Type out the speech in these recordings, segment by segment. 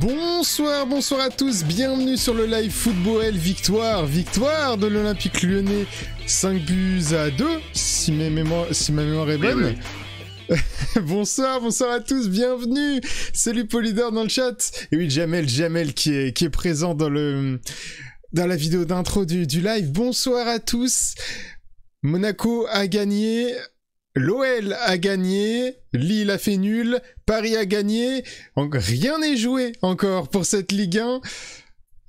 Bonsoir à tous, bienvenue sur le live Football. Victoire de l'Olympique Lyonnais, 5-2, si ma mémoire est bonne. Oui. Bonsoir à tous, bienvenue. Salut Polydor dans le chat. Et oui, Jamel qui est présent dans la vidéo d'intro du live. Bonsoir à tous. Monaco a gagné. L'OL a gagné, Lille a fait nul, Paris a gagné, rien n'est joué encore pour cette Ligue 1.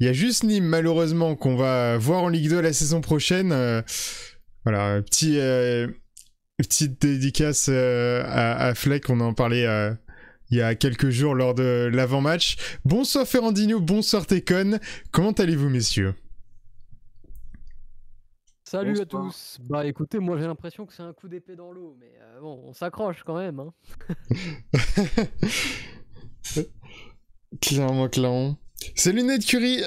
Il y a juste Nîmes malheureusement qu'on va voir en Ligue 2 la saison prochaine. Voilà, petite dédicace à Fleck, on en parlait il y a quelques jours lors de l'avant-match. Bonsoir Ferrandinho, bonsoir Tekon, comment allez-vous messieurs ? Salut à tous. Bah écoutez, moi j'ai l'impression que c'est un coup d'épée dans l'eau, mais bon, on s'accroche quand même. Hein. Clairement. Salut Ned Curie,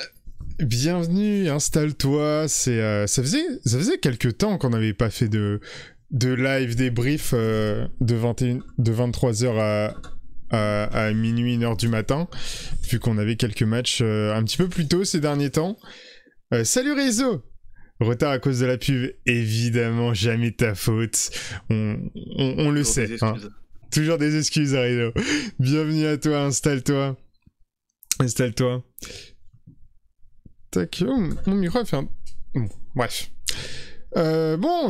bienvenue, installe-toi. Ça faisait quelques temps qu'on n'avait pas fait de live débrief de 23h à minuit, 1h du matin, vu qu'on avait quelques matchs un petit peu plus tôt ces derniers temps. Salut Réseau. Retard à cause de la pub, évidemment, jamais ta faute. On le sait. Hein. Toujours des excuses, Arido. Bienvenue à toi, installe-toi. Tac, mon micro a fait un... Bon, bref.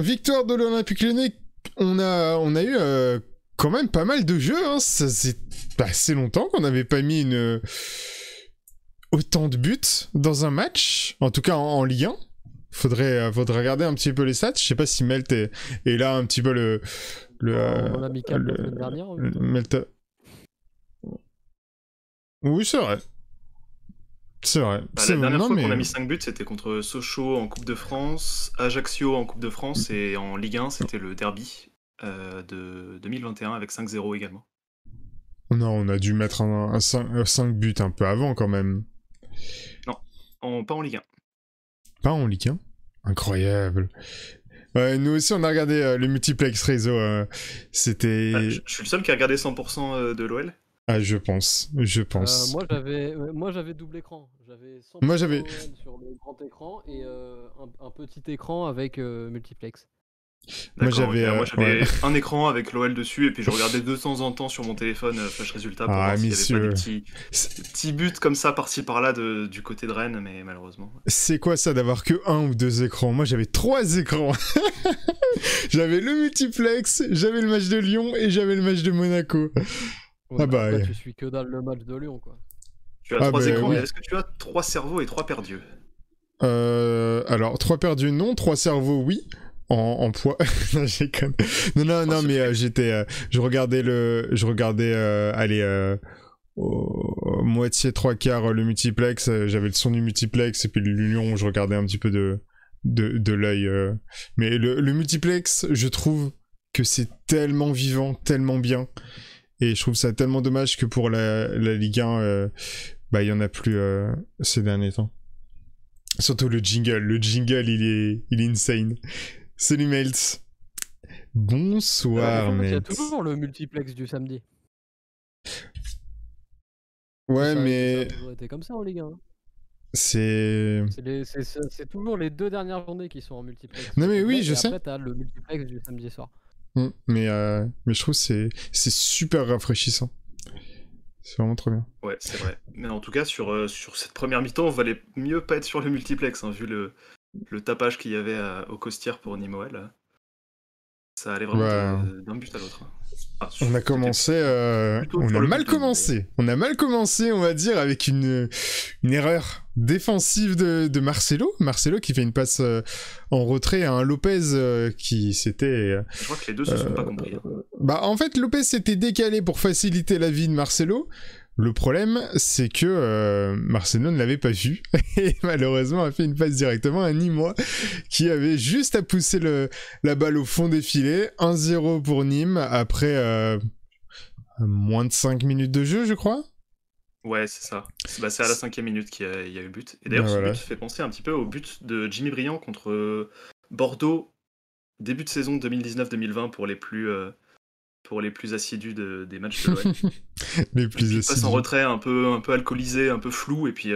Victoire de l'Olympique Lyonnais. On a eu quand même pas mal de jeux. Hein. Ça c'est assez longtemps qu'on n'avait pas mis autant de buts dans un match. En tout cas, en Ligue 1. Faudrait regarder un petit peu les stats. Je sais pas si Melt est là un petit peu on a mis 4 la semaine dernière. Oui, c'est vrai. La dernière fois qu'on a mis 5 buts, c'était contre Sochaux en Coupe de France, Ajaccio en Coupe de France, et en Ligue 1, c'était le derby de 2021 avec 5-0 également. Non, on a dû mettre un 5 buts un peu avant quand même. Non, pas en Ligue 1. Pas en Ligue 1 ? Incroyable. Ouais, nous aussi on a regardé le multiplex réseau. C'était. Je suis le seul qui a regardé 100% de l'OL. Ah, je pense. Moi j'avais double écran. J'avais 100% OL sur le grand écran et un petit écran avec multiplex. Moi j'avais un écran avec l'OL dessus et puis je regardais de temps en temps sur mon téléphone flash résultat pour voir s'il y avait pas des petits buts comme ça par-ci par-là du côté de Rennes, mais malheureusement. C'est quoi ça d'avoir que 1 ou 2 écrans ? Moi j'avais 3 écrans. J'avais le multiplex, j'avais le match de Lyon et j'avais le match de Monaco. Ouais, tu suis que dans le match de Lyon quoi. Tu as 3 écrans, mais est-ce que tu as 3 cerveaux et 3 perdus ? Alors 3 perdus non, 3 cerveaux oui. En poids. Non, j'ai quand même... Non, mais je regardais moitié 3/4 le multiplex, j'avais le son du multiplex et puis le Lyon, je regardais un petit peu de l'œil. Mais le multiplex, je trouve que c'est tellement vivant, tellement bien. Et je trouve ça tellement dommage que pour la Ligue 1, il y en a plus ces derniers temps. Surtout le jingle, il est insane. Salut Meltz. Bonsoir Meltz. Il y a toujours le multiplex du samedi. Ouais, ça a toujours été comme ça en Ligue 1. C'est toujours les 2 dernières journées qui sont en multiplex. Non mais oui, je sais. Après t'as le multiplex du samedi soir. Mais je trouve que c'est super rafraîchissant. C'est vraiment trop bien. Ouais, c'est vrai. Mais en tout cas, sur cette première mi-temps, on valait mieux pas être sur le multiplex, hein, vu le tapage qu'il y avait au Costières pour Nîmes-OL. Ça allait vraiment d'un but à l'autre. On a commencé... on a mal commencé. On a mal commencé, on va dire, avec une erreur défensive de Marcelo. Marcelo qui fait une passe en retrait à un Lopez qui s'était... Je crois que les deux se sont pas compris. En fait, Lopez s'était décalé pour faciliter la vie de Marcelo. Le problème, c'est que Marcelo ne l'avait pas vu et malheureusement a fait une passe directement à Nîmes qui avait juste à pousser la balle au fond des filets. 1-0 pour Nîmes après moins de 5 minutes de jeu, je crois. Ouais, c'est ça. C'est à la 5e minute qu'il y a eu le but. Et d'ailleurs, ce but fait penser un petit peu au but de Jimmy Briand contre Bordeaux, début de saison 2019-2020 pour les plus pour les plus assidus des matchs de l'OL. Les plus assidus. Passe en retrait un peu alcoolisé, un peu flou, et puis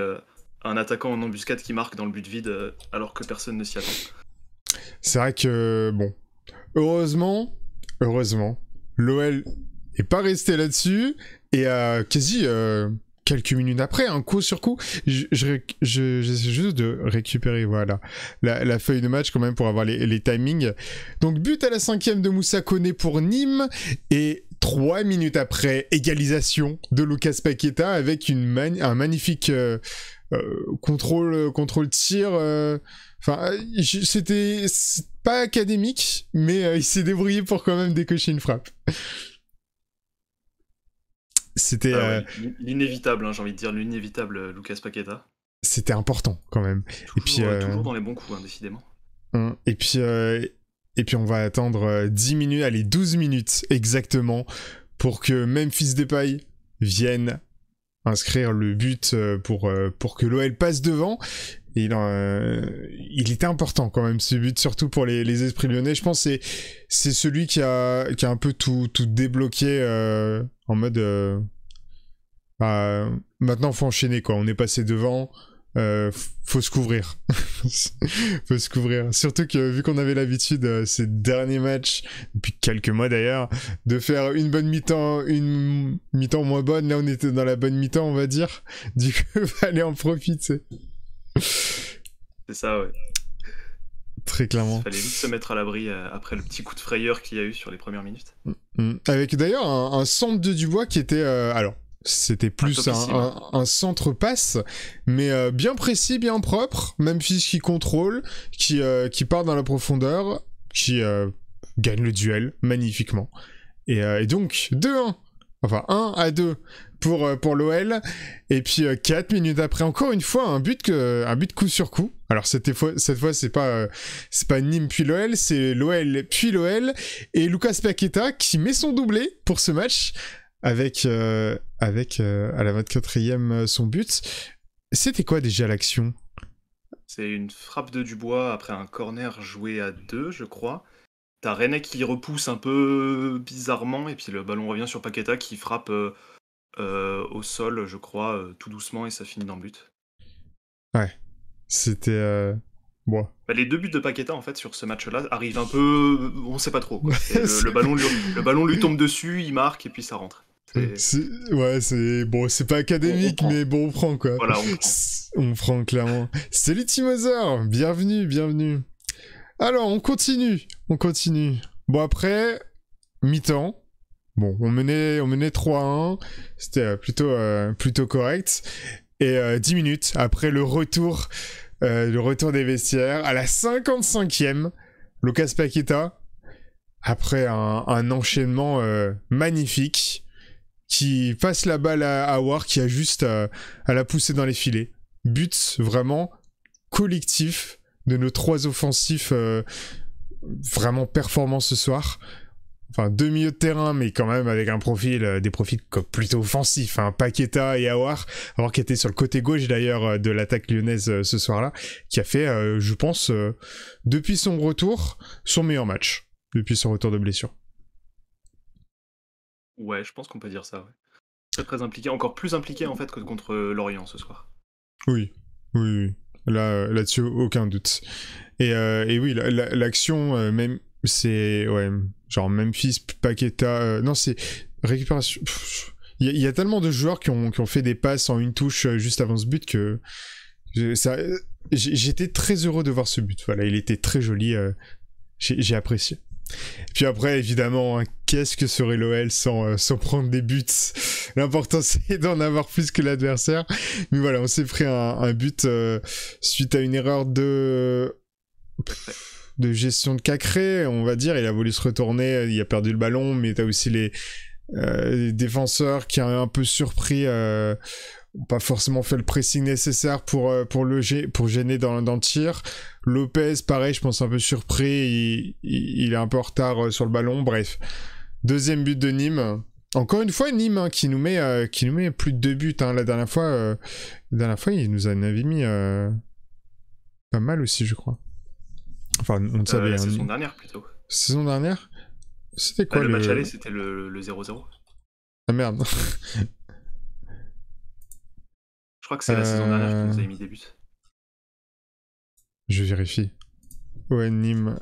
un attaquant en embuscade qui marque dans le but vide alors que personne ne s'y attend. C'est vrai que, bon, heureusement, l'OL est pas resté là-dessus, et quasi quelques minutes après, un coup sur coup, j'essaie juste de récupérer, voilà, la feuille de match quand même pour avoir les timings. Donc but à la 5e de Moussa Koné pour Nîmes, et 3 minutes après, égalisation de Lucas Paqueta avec un magnifique contrôle tir. Enfin, c'était pas académique, mais il s'est débrouillé pour quand même décocher une frappe. C'était l'inévitable, hein, j'ai envie de dire, l'inévitable Lucas Paqueta. C'était important quand même. Toujours dans les bons coups, hein, décidément. Et puis on va attendre 10 minutes, allez 12 minutes exactement, pour que Memphis Depay vienne inscrire le but pour que l'OL passe devant. Et il était important quand même ce but, surtout pour les esprits lyonnais. Je pense que c'est celui qui a un peu tout débloqué en mode maintenant faut enchaîner quoi. On est passé devant, faut se couvrir. Faut se couvrir. Surtout que vu qu'on avait l'habitude ces derniers matchs, depuis quelques mois d'ailleurs, de faire une bonne mi-temps, une mi-temps moins bonne. Là on était dans la bonne mi-temps on va dire. Du coup fallait en profiter. C'est ça, ouais. Très clairement. Il fallait vite se mettre à l'abri après le petit coup de frayeur qu'il y a eu sur les premières minutes. Avec d'ailleurs un centre de Dubois qui était... alors, c'était plus un centre passe, mais bien précis, bien propre. Memphis qui contrôle, qui part dans la profondeur, qui gagne le duel magnifiquement. Et donc, 2-1. Enfin, 1-2 pour l'OL. Et puis 4 minutes après, encore une fois, un but coup sur coup. Alors cette fois, c'est pas Nîmes puis l'OL, c'est l'OL puis l'OL. Et Lucas Paqueta qui met son doublé pour ce match avec à la 24e son but. C'était quoi déjà l'action ? C'est une frappe de Dubois après un corner joué à 2, je crois. T'as René qui repousse un peu bizarrement, et puis le ballon revient sur Paqueta qui frappe au sol, je crois, tout doucement, et ça finit dans le but. Ouais, c'était... Bon. Les 2 buts de Paqueta, en fait, sur ce match-là, arrivent un peu... On sait pas trop, quoi. Le ballon lui tombe dessus, il marque, et puis ça rentre. C'est... Bon, c'est pas académique, mais bon, on prend, quoi. Voilà, on prend, clairement. Salut Timosaur, bienvenue. Alors, on continue. Bon, après, mi-temps. Bon, on menait 3-1. C'était plutôt correct. Et 10 minutes après le retour des vestiaires, à la 55e, Lucas Paqueta, après un enchaînement magnifique, qui passe la balle à Aouar, qui a juste à la pousser dans les filets. But vraiment collectif de nos 3 offensifs vraiment performants ce soir. Enfin, 2 milieux de terrain, mais quand même avec des profils plutôt offensifs. Hein. Paqueta et Aouar qui étaient sur le côté gauche d'ailleurs de l'attaque lyonnaise ce soir-là, qui a fait, je pense, depuis son retour, son meilleur match, depuis son retour de blessure. Ouais, je pense qu'on peut dire ça, ouais. Très très impliqué, encore plus impliqué en fait que contre Lorient ce soir. Oui. Là-dessus, aucun doute. Et oui, l'action, même, c'est... Ouais, genre Memphis, Paqueta... non, c'est récupération... Il y a tellement de joueurs qui ont fait des passes en une touche juste avant ce but que... J'étais très heureux de voir ce but. Voilà, il était très joli. J'ai apprécié. Puis après, évidemment, hein, qu'est-ce que serait l'OL sans prendre des buts ? L'important, c'est d'en avoir plus que l'adversaire. Mais voilà, on s'est pris un but suite à une erreur de gestion de Cacré, on va dire. Il a voulu se retourner, il a perdu le ballon, mais t'as aussi les défenseurs qui ont un peu surpris... pas forcément fait le pressing nécessaire pour gêner dans le tir. Lopez, pareil, je pense un peu surpris, il est un peu en retard sur le ballon. Bref, 2e but de Nîmes. Encore une fois, Nîmes hein, qui nous met plus de 2 buts. Hein. La dernière fois, il nous en avait mis pas mal aussi, je crois. Enfin, on ne savait. La saison dernière plutôt. Saison dernière ? C'était quoi le match aller, c'était le 0-0. Ah merde. Je crois que c'est la saison dernière qui nous a mis des buts. Je vérifie. Ouais, Nîmes.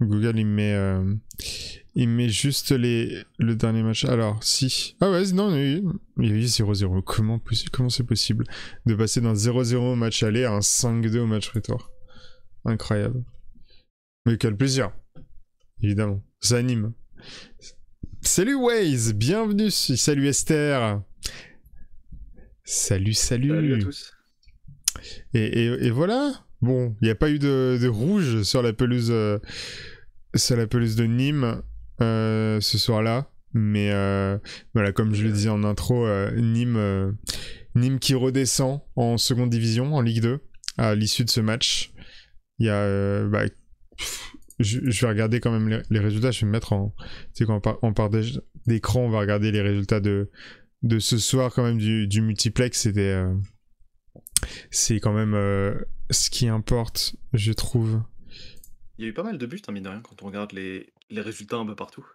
Google, il met juste le dernier match. Alors, si. Ah ouais, non, il y a eu 0-0. Comment c'est possible de passer d'un 0-0 au match aller à un 5-2 au match retour? Incroyable. Mais quel plaisir. Évidemment. Ça anime. Salut Waze, bienvenue. Salut Esther. Salut. Salut à tous. Et voilà. Bon, il n'y a pas eu de rouge sur la pelouse de Nîmes ce soir-là. Mais voilà, comme je le disais en intro, Nîmes qui redescend en seconde division, en Ligue 2, à l'issue de ce match. Il y a... je vais regarder quand même les résultats. Je vais me mettre en... Tu sais, quand on part d'écran, on va regarder les résultats de ce soir quand même du multiplex. C'est quand même ce qui importe, je trouve. Il y a eu pas mal de buts, mine de rien, quand on regarde les résultats un peu partout.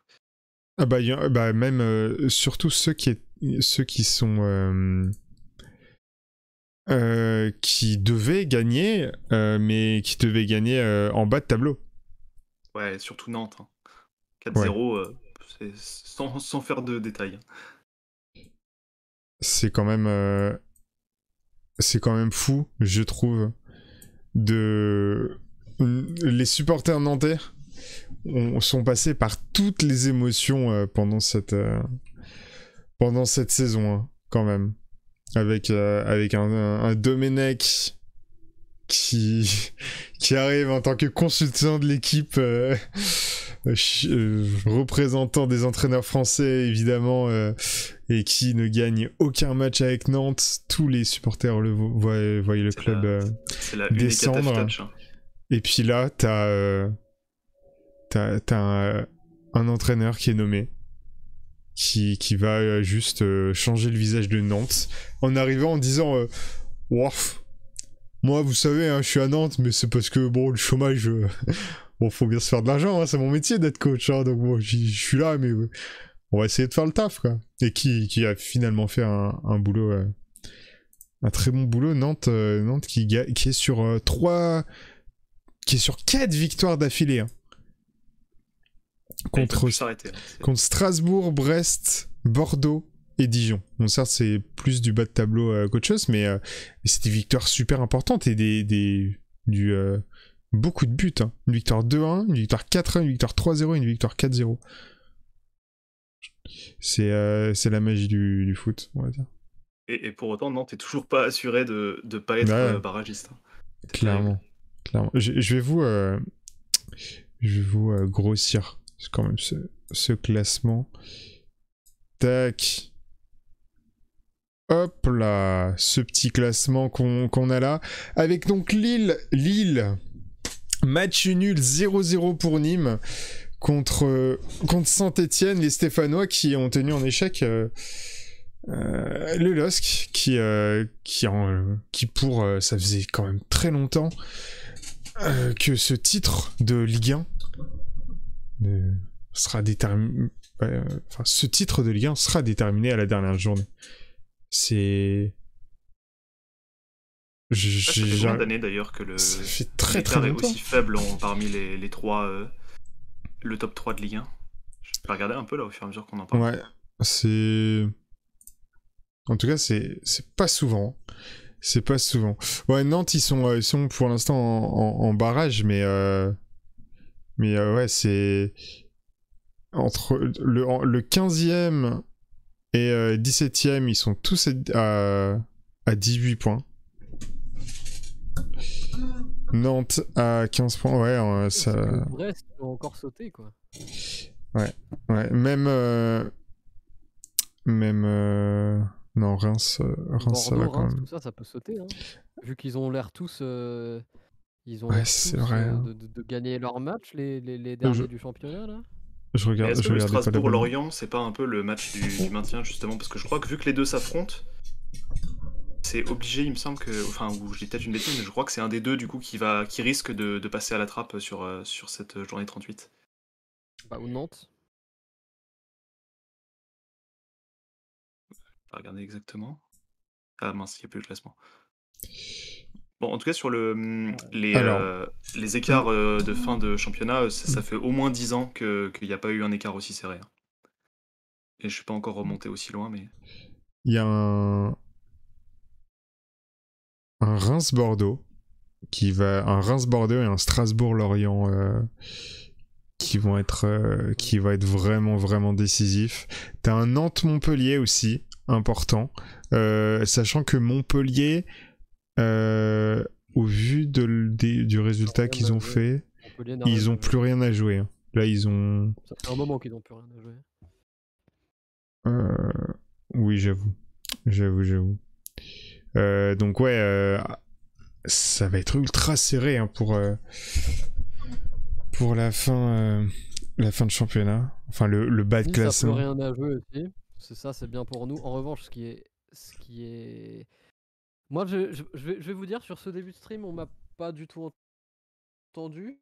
Ah bah, même surtout ceux qui sont qui devaient gagner, mais qui devaient gagner en bas de tableau. Ouais, surtout Nantes. 4-0, ouais. C'est sans faire de détails. C'est quand même fou, je trouve, les supporters nantais sont passés par toutes les émotions pendant cette saison, hein, quand même, avec un Domenech qui arrive en tant que consultant de l'équipe, représentant des entraîneurs français évidemment, et qui ne gagne aucun match avec Nantes. Tous les supporters voient le club descendre. Et puis là, t'as un entraîneur qui est nommé, qui va juste changer le visage de Nantes en arrivant en disant Waf, moi vous savez, hein, je suis à Nantes, mais c'est parce que bon, le chômage, bon, faut bien se faire de l'argent, hein, c'est mon métier d'être coach, hein, donc bon, je suis là, mais on va essayer de faire le taf, quoi. Et qui a finalement fait un boulot, un très bon boulot. Nantes qui est sur 4 victoires d'affilée, hein. Contre Strasbourg, Brest, Bordeaux et Dijon. Bon, certes, c'est plus du bas de tableau qu'autre chose, mais c'est des victoires super importantes et beaucoup de buts, hein. Une victoire 2-1, une victoire 4-1, une victoire 3-0 et une victoire 4-0. C'est la magie du foot, on va dire. Et pour autant, Nantes est toujours pas assuré de pas être barragiste. Clairement. Je vais vous grossir quand même ce classement. Tac. Hop là, ce petit classement qu'on a là. Avec donc Lille, match nul 0-0 pour Nîmes contre Saint-Etienne, les Stéphanois qui ont tenu en échec le LOSC qui pour ça faisait quand même très longtemps que ce titre de Ligue 1 sera déterminé. Enfin, ce titre de Ligue 1 sera déterminé à la dernière journée. C'est... Ça fait combien d'années d'ailleurs que ça fait très longtemps est aussi faible parmi les trois, le top 3 de Ligue 1. Je vais regarder un peu là au fur et à mesure qu'on en parle. Ouais, c'est... En tout cas, c'est pas souvent. C'est pas souvent. Ouais, Nantes, ils sont pour l'instant en barrage, mais ouais, c'est... Entre le 15e et 17e, ils sont tous à 18 points. Nantes à 15 points, ouais, ça... Brest, ils ont encore sauté, quoi. Ouais. Même... Non, Reims, Bordeaux, ça va quand même. Tout ça peut sauter, hein. Vu qu'ils ont l'air tous... Ils ont ouais, l'air c'est tous vrai, hein. de gagner leur match, les derniers du championnat, là. Je regarde. Est-ce que le Strasbourg-Lorient, c'est pas un peu le match du maintien, justement? Parce que je crois que vu que les deux s'affrontent, c'est obligé, il me semble que, enfin, ou je dis peut-être une bêtise, mais je crois que c'est un des deux du coup qui risque de passer à la trappe sur cette journée 38. Bah, ou Nantes. On va regarder exactement. Ah mince, il n'y a plus le classement. Bon, en tout cas, sur les écarts de fin de championnat, ça fait au moins 10 ans qu'il n'y a pas eu un écart aussi serré. Et je suis pas encore remonté aussi loin, mais... Il y a un Reims-Bordeaux un Reims-Bordeaux et un Strasbourg-Lorient qui va être vraiment vraiment décisif. T'as un Nantes-Montpellier aussi important, sachant que Montpellier, au vu du résultat qu'ils ont fait, ils ont plus rien à jouer. Là, ils ont... Ça fait un moment qu'ils n'ont plus rien à jouer. Oui, j'avoue. Donc ouais, ça va être ultra serré pour la fin de championnat. Enfin, le bas de classement. Ça peut rien à jouer aussi. C'est ça, c'est bien pour nous. En revanche, ce qui est... Moi, je vais vous dire, sur ce début de stream, on m'a pas du tout entendu.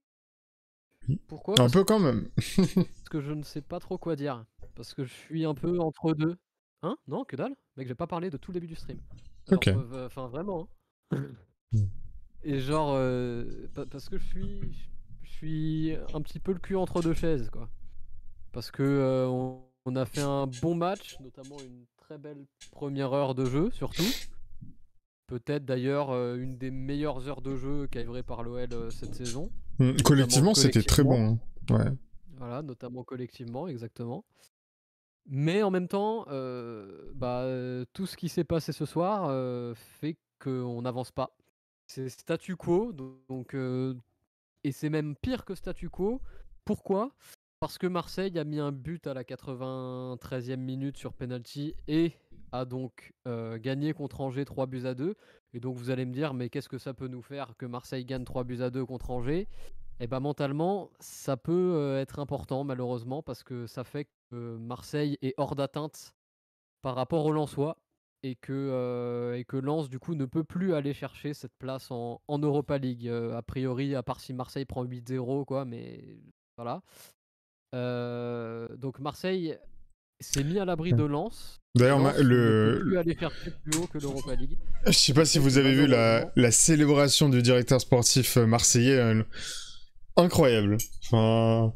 Pourquoi ? Un peu quand même. Parce que je ne sais pas trop quoi dire. Parce que je suis un peu entre deux. Hein ? Non, que dalle ? Mec, j'ai pas parlé de tout le début du stream. Genre, ok. Enfin, vraiment. Hein. Et genre, parce que je suis un petit peu le cul entre deux chaises, quoi. Parce que on a fait un bon match, notamment une très belle première heure de jeu, surtout. Peut-être d'ailleurs une des meilleures heures de jeu qu'a livré par l'OL cette saison. Collectivement, c'était très bon. Hein. Ouais. Voilà, notamment collectivement, exactement. Mais en même temps, tout ce qui s'est passé ce soir fait qu'on n'avance pas. C'est statu quo, donc, et c'est même pire que statu quo. Pourquoi ? Parce que Marseille a mis un but à la 93e minute sur penalty et a donc gagné contre Angers 3-2. Et donc vous allez me dire, mais qu'est-ce que ça peut nous faire que Marseille gagne 3-2 contre Angers ? Et bah mentalement, ça peut être important malheureusement parce que ça fait que Marseille est hors d'atteinte par rapport au Lensois et que Lens du coup ne peut plus aller chercher cette place en Europa League a priori, à part si Marseille prend 8-0 quoi, mais voilà. Donc Marseille s'est mis à l'abri de Lens. D'ailleurs, ne peut plus aller chercher plus haut que l'Europa League. Je sais pas si vous avez vu la célébration du directeur sportif marseillais. Incroyable. Enfin,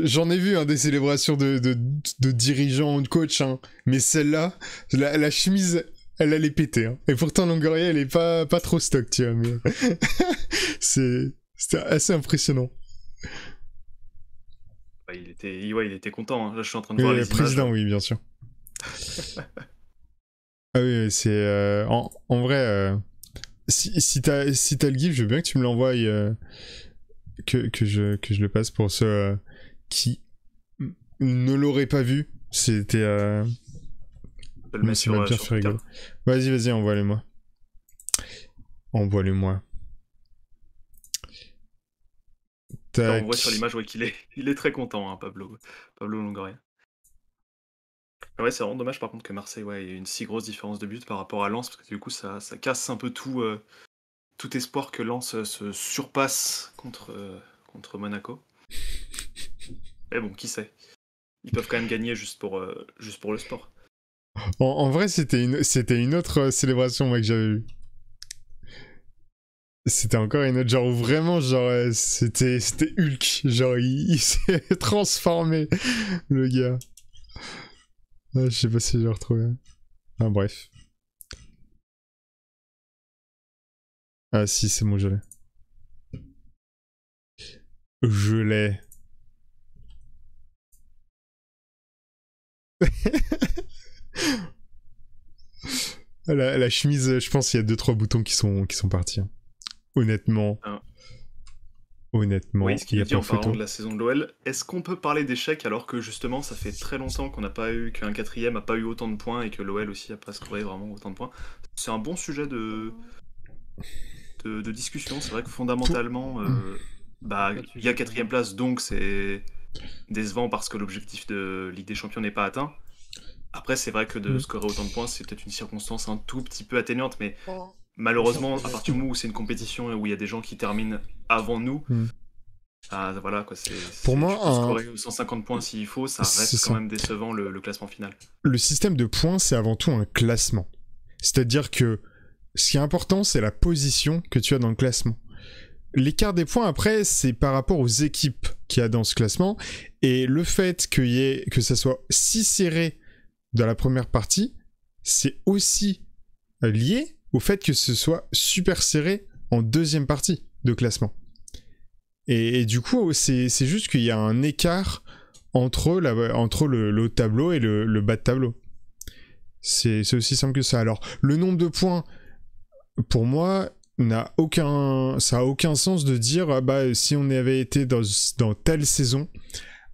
j'en ai vu des célébrations de dirigeants ou de coachs, hein, mais celle-là, la chemise, elle allait péter. Hein. Et pourtant, Longoria, elle est pas trop stock, tu vois. Mais c'était assez impressionnant. Il était content. Hein. Là, je suis en train de voir les président, images. Oui, bien sûr. Ah oui, c'est en vrai. Si t'as le gif, je veux bien que tu me l'envoies que je le passe pour ceux qui ne l'auraient pas vu. C'était Je peux le mettre sur Twitter. Vas-y, envoie-les-moi. On voit sur l'image qu'il est très content, hein, Pablo Longoria. Ouais, c'est vraiment dommage par contre que Marseille ait une si grosse différence de but par rapport à Lens, parce que du coup ça casse un peu tout espoir que Lens se surpasse contre Monaco. Mais bon, qui sait. Ils peuvent quand même gagner juste pour le sport. En vrai, c'était une autre célébration moi que j'avais vue. C'était encore une autre, genre vraiment, genre c'était Hulk, genre il s'est transformé, le gars. Je sais pas si j'ai retrouvé. Ah, bref. Ah si, c'est bon, je l'ai. Je l'ai. La chemise, je pense qu'il y a 2-3 boutons qui sont partis. Hein. Honnêtement. Oui, ce qu'il a dit en parlant de la saison de l'OL, est-ce qu'on peut parler d'échec alors que justement ça fait très longtemps qu'un 4ème n'a pas eu autant de points et que l'OL aussi a pas scoré vraiment autant de points. C'est un bon sujet de discussion. C'est vrai que fondamentalement, il y a 4ème place, donc c'est décevant parce que l'objectif de Ligue des Champions n'est pas atteint. Après, c'est vrai que de scorer autant de points, c'est peut-être une circonstance un tout petit peu atténuante, mais malheureusement, à partir du moment où c'est une compétition et où il y a des gens qui terminent avant nous, voilà, quoi, pour moi, tu peux scorer 150 points s'il faut, ça reste quand même décevant le classement final. Le système de points, c'est avant tout un classement. C'est-à-dire que ce qui est important, c'est la position que tu as dans le classement. L'écart des points, après, c'est par rapport aux équipes qu'il y a dans ce classement, et le fait que ça soit si serré dans la première partie, c'est aussi lié au fait que ce soit super serré en deuxième partie de classement. Et du coup, c'est juste qu'il y a un écart entre le haut de tableau et le bas de tableau. C'est aussi simple que ça. Alors, le nombre de points, pour moi, ça a aucun sens de dire si on avait été dans telle saison,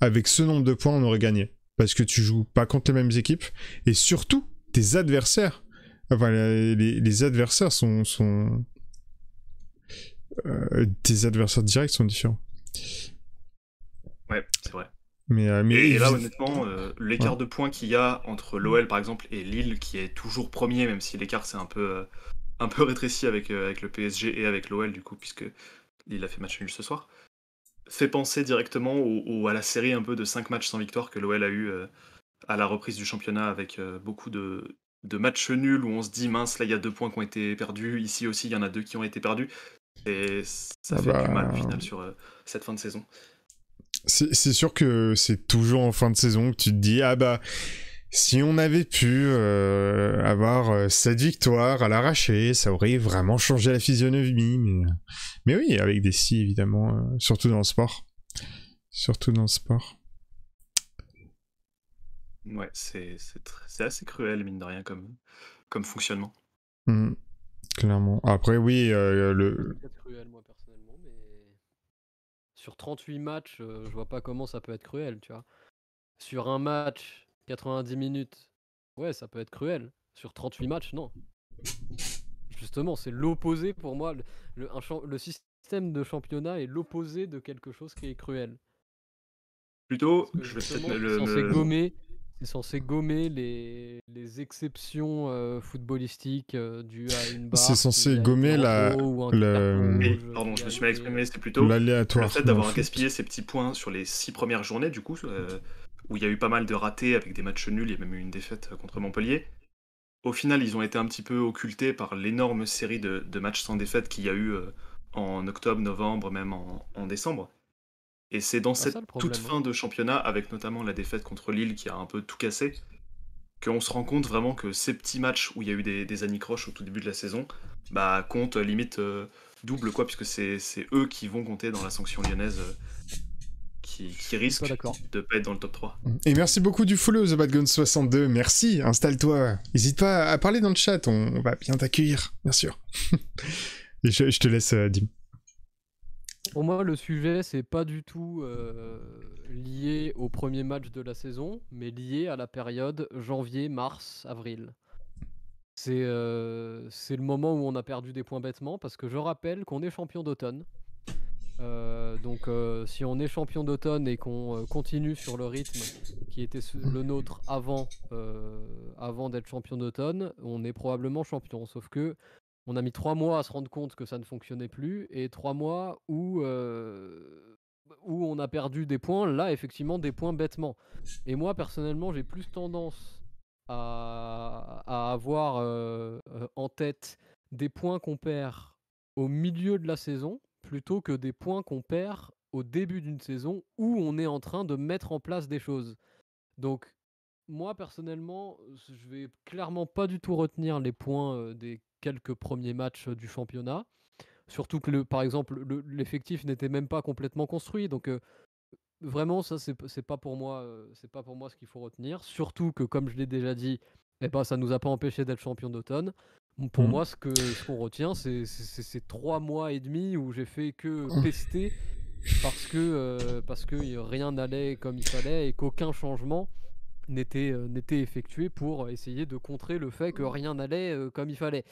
avec ce nombre de points, on aurait gagné. Parce que tu joues pas contre les mêmes équipes, et surtout, tes adversaires. Enfin, les adversaires sont tes adversaires directs sont différents. Ouais, c'est vrai. Et là, honnêtement, l'écart de points qu'il y a entre l'OL, par exemple, et Lille, qui est toujours premier, même si l'écart s'est un peu rétréci avec le PSG et avec l'OL, du coup, puisque Lille a fait match nul ce soir, fait penser directement à la série un peu de 5 matchs sans victoire que l'OL a eu à la reprise du championnat, avec beaucoup de matchs nuls où on se dit, mince, là, il y a 2 points qui ont été perdus, ici aussi, il y en a 2 qui ont été perdus. Et ça fait plus mal au final sur cette fin de saison. C'est sûr que c'est toujours en fin de saison que tu te dis si on avait pu avoir cette victoire à l'arraché, ça aurait vraiment changé la physionomie. Mais oui, avec des si évidemment, surtout dans le sport. Ouais, c'est assez cruel, mine de rien, comme fonctionnement. Clairement. Après, oui, C'est cruel, moi, personnellement, mais sur 38 matchs, je vois pas comment ça peut être cruel, tu vois. Sur un match, 90 minutes, ouais, ça peut être cruel. Sur 38 matchs, non. Justement, c'est l'opposé pour moi. Le système de championnat est l'opposé de quelque chose qui est cruel. Plutôt, je vais peut-être c'est censé gommer les exceptions footballistiques dues à une barre. C'est censé gommer pardon, je me suis mal exprimé, c'était plutôt l'aléatoire. Le fait d'avoir gaspillé ces petits points sur les 6 premières journées, du coup, où il y a eu pas mal de ratés avec des matchs nuls, il y a même eu une défaite contre Montpellier. Au final, ils ont été un petit peu occultés par l'énorme série de matchs sans défaite qu'il y a eu en octobre, novembre, même en décembre. Et c'est dans cette toute fin de championnat, avec notamment la défaite contre Lille qui a un peu tout cassé, qu'on se rend compte vraiment que ces petits matchs où il y a eu des anicroches au tout début de la saison comptent limite double, quoi, puisque c'est eux qui vont compter dans la sanction lyonnaise qui risque de pas être dans le top 3. Et merci beaucoup du follow, TheBadGun62. Merci, installe-toi. N'hésite pas à parler dans le chat, on va bien t'accueillir, bien sûr. Et je te laisse, Dim. Pour moi, le sujet, c'est pas du tout lié au premier match de la saison, mais lié à la période janvier, mars, avril. C'est le moment où on a perdu des points bêtement, parce que je rappelle qu'on est champion d'automne. Donc si on est champion d'automne et qu'on continue sur le rythme qui était le nôtre avant d'être champion d'automne, on est probablement champion. Sauf que on a mis 3 mois à se rendre compte que ça ne fonctionnait plus, et 3 mois où on a perdu des points, là effectivement des points bêtement. Et moi personnellement j'ai plus tendance à avoir en tête des points qu'on perd au milieu de la saison plutôt que des points qu'on perd au début d'une saison où on est en train de mettre en place des choses. Donc moi personnellement je vais clairement pas du tout retenir les points des quelques premiers matchs du championnat, surtout que par exemple l'effectif n'était même pas complètement construit, donc vraiment ça c'est pas pour moi ce qu'il faut retenir, surtout que comme je l'ai déjà dit, ça nous a pas empêché d'être champion d'automne. Pour moi ce qu'on retient c'est 3 mois et demi où j'ai fait que pester parce que rien n'allait comme il fallait et qu'aucun changement n'était effectué pour essayer de contrer le fait que rien n'allait comme il fallait.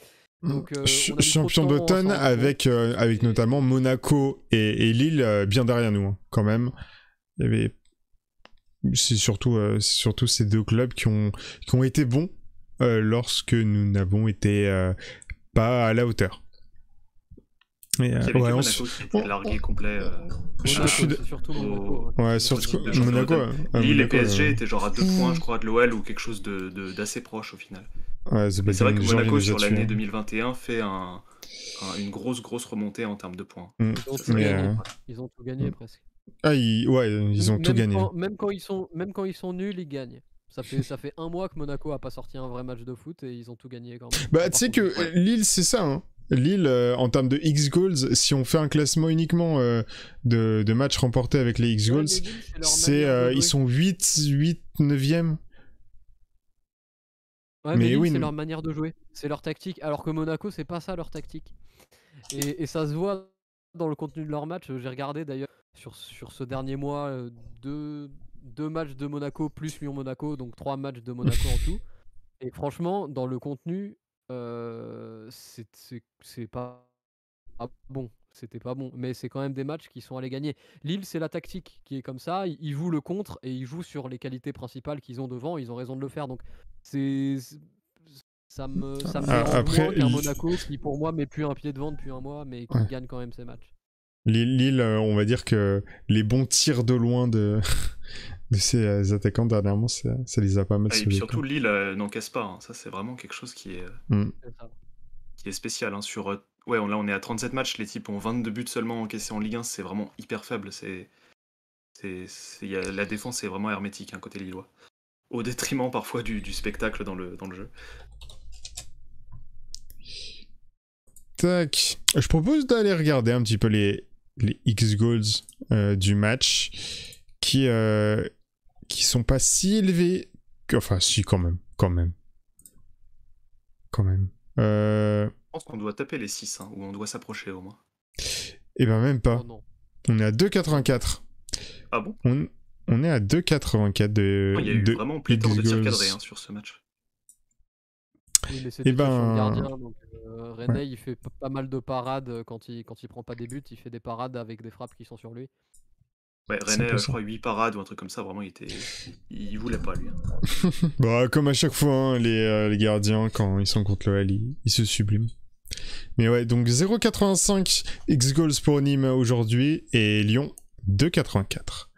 Donc, champion d'automne avec notamment Monaco et Lille bien derrière nous, hein, quand même. Il y avait c'est surtout ces deux clubs qui ont été bons lorsque nous n'avons été pas à la hauteur. Il y avait Monaco qui était largué complet. Surtout Monaco. Ouais, surtout Monaco. Lille et PSG étaient genre à 2 points, je crois, de l'OL ou quelque chose d'assez proche au final. Ouais, c'est vrai que Monaco sur l'année 2021 fait une grosse remontée en termes de points. Ils ont tout gagné presque. Ah, ils ont tout gagné. Même quand ils sont nuls, ils gagnent. Ça fait 1 mois que Monaco a pas sorti un vrai match de foot et ils ont tout gagné quand même. Bah, tu sais que Lille, c'est ça, hein. Lille, en termes de X-Goals, si on fait un classement uniquement de matchs remportés avec les X-Goals, ils sont 8, 9e. Ouais, mais Lille, c'est leur manière de jouer, c'est leur tactique, alors que Monaco, c'est pas ça leur tactique. Et ça se voit dans le contenu de leur match. J'ai regardé d'ailleurs sur ce dernier mois 2 matchs de Monaco plus Lyon-Monaco, donc 3 matchs de Monaco en tout. Et franchement, dans le contenu, c'est pas bon. C'était pas bon, mais c'est quand même des matchs qui sont allés gagner. Lille, c'est la tactique qui est comme ça. Ils jouent le contre et ils jouent sur les qualités principales qu'ils ont devant. Ils ont raison de le faire. Donc ça me dérange moins qu'un Monaco qui pour moi met plus un pied devant depuis 1 mois, mais qui gagne quand même ses matchs. Lille, on va dire que les bons tirs de loin de ces attaquants dernièrement, ça les a pas mal et surtout Lille n'encaisse pas, hein. Ça c'est vraiment quelque chose qui est spécial, hein. Là on est à 37 matchs, les types ont 22 buts seulement encaissés en Ligue 1, c'est vraiment hyper faible. La défense est vraiment hermétique, hein, côté lillois, au détriment parfois du spectacle dans le jeu. Tac. Je propose d'aller regarder un petit peu les X-Goals du match qui sont pas si élevés. Enfin, si, quand même. Je pense qu'on doit taper les 6, hein, ou on doit s'approcher au moins. Eh ben, même pas. Oh non. On est à 2,84. Ah bon ? On est à 2,84 de. Il y a eu vraiment pléthore de tirs cadrés, hein, sur ce match. Oui, mais c'était sur le gardien, donc René il fait pas mal de parades quand il prend pas des buts, il fait des parades avec des frappes qui sont sur lui. Ouais, René, je crois 8 parades ou un truc comme ça, vraiment il voulait pas lui. Hein. Bah, comme à chaque fois, hein, les gardiens, quand ils sont contre l'OL, ils se subliment. Mais ouais, donc 0,85 X-Goals pour Nîmes aujourd'hui et Lyon 2,84.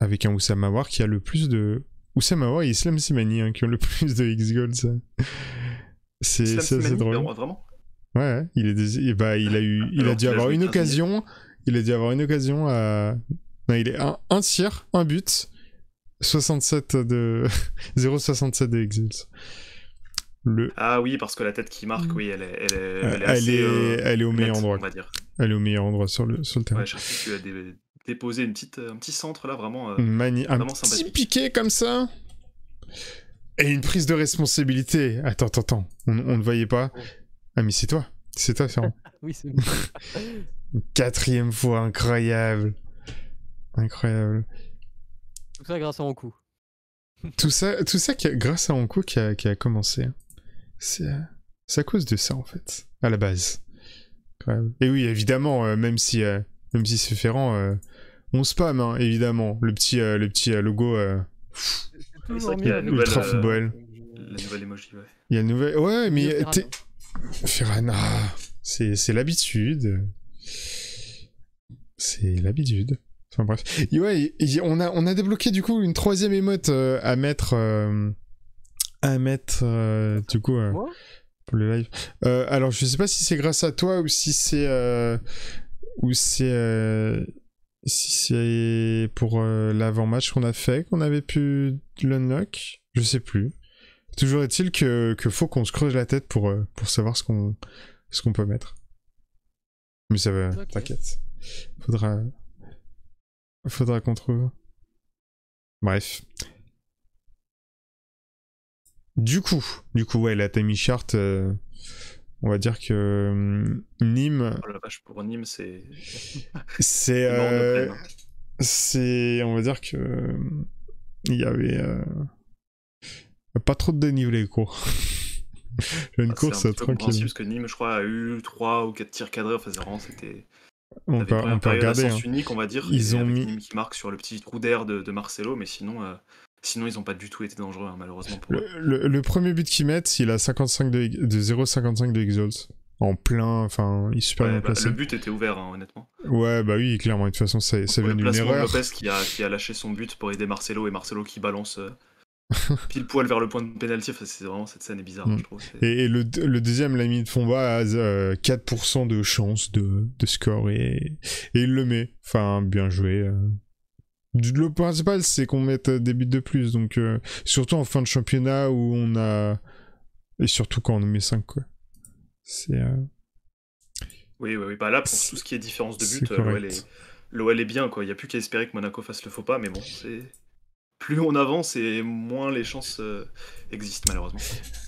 Avec un Oussama Aouar qui a le plus de... Oussama Aouar et Islam Slimani, hein, qui ont le plus de X-Goals. C'est assez drôle. Vraiment ? Ouais, il a dû avoir une occasion. Il a dû avoir une occasion à... Non, il est un tir, un but, 0,67 de X-Goals. Ah oui, parce que la tête qui marque, oui, elle est au meilleur endroit. On va dire. Elle est au meilleur endroit sur le terrain. Ouais, je sais que tu as déposé un petit centre là, vraiment, un vraiment petit sympathique. Piqué comme ça. Et une prise de responsabilité. Attends, on ne voyait pas. Ah mais c'est toi, Ferrand. Oui, c'est moi. 4e fois, incroyable. Tout ça grâce à Ankou. Tout ça grâce à Ankou qui a commencé. C'est à cause de ça en fait, à la base. Et oui, évidemment, même si c'est Ferrand, on spam, hein, évidemment. Le petit logo C'est toujours mieux avec Ultra Football. La nouvelle emoji, ouais. Il y a le nouvel... Ouais, mais Ferran, c'est l'habitude. C'est l'habitude. Enfin bref. Et ouais, on a débloqué du coup une 3e émote à mettre du coup pour le live. Alors je sais pas si c'est grâce à toi ou si c'est pour l'avant-match qu'on a fait qu'on avait pu l'unlock. Je sais plus. Toujours est-il que faut qu'on se creuse la tête pour savoir ce qu'on peut mettre. Mais ça va, okay. T'inquiète. Faudra qu'on trouve. Bref. Du coup, ouais, la time chart, on va dire que Nîmes. Oh la vache, pour Nîmes, c'est. On va dire que il y avait pas trop de dénivelé, quoi. Une course c'est un peu tranquille. parce que Nîmes, je crois, a eu 3 ou 4 tirs cadrés. Enfin, vraiment, c'était. On peut regarder. Sens unique, on va dire. Ils ont mis Nîmes qui marque sur le petit trou d'air de Marcelo, mais sinon, ils n'ont pas du tout été dangereux, hein, malheureusement pour eux. Le premier but qu'ils mettent, il a 55 de 0,55 de Exalt. En plein, enfin, il est super bien placé. Le but était ouvert, hein, honnêtement. Ouais, bah oui, clairement. De toute façon, ça vient d'une erreur. Lopez qui a lâché son but pour aider Marcelo, et Marcelo qui balance pile poil vers le point de pénalty. Enfin, c'est vraiment, cette scène est bizarre, je trouve. Et le deuxième, l'ami de Fomba, a 4% de chance de score et il le met. Enfin, bien joué. Le principal, c'est qu'on mette des buts de plus. Donc, surtout en fin de championnat où on a. Et surtout quand on en met 5, quoi. C'est. Oui. Bah là, pour tout ce qui est différence de but, l'OL est bien, quoi. Il n'y a plus qu'à espérer que Monaco fasse le faux pas, mais bon, c'est. Plus on avance et moins les chances existent, malheureusement.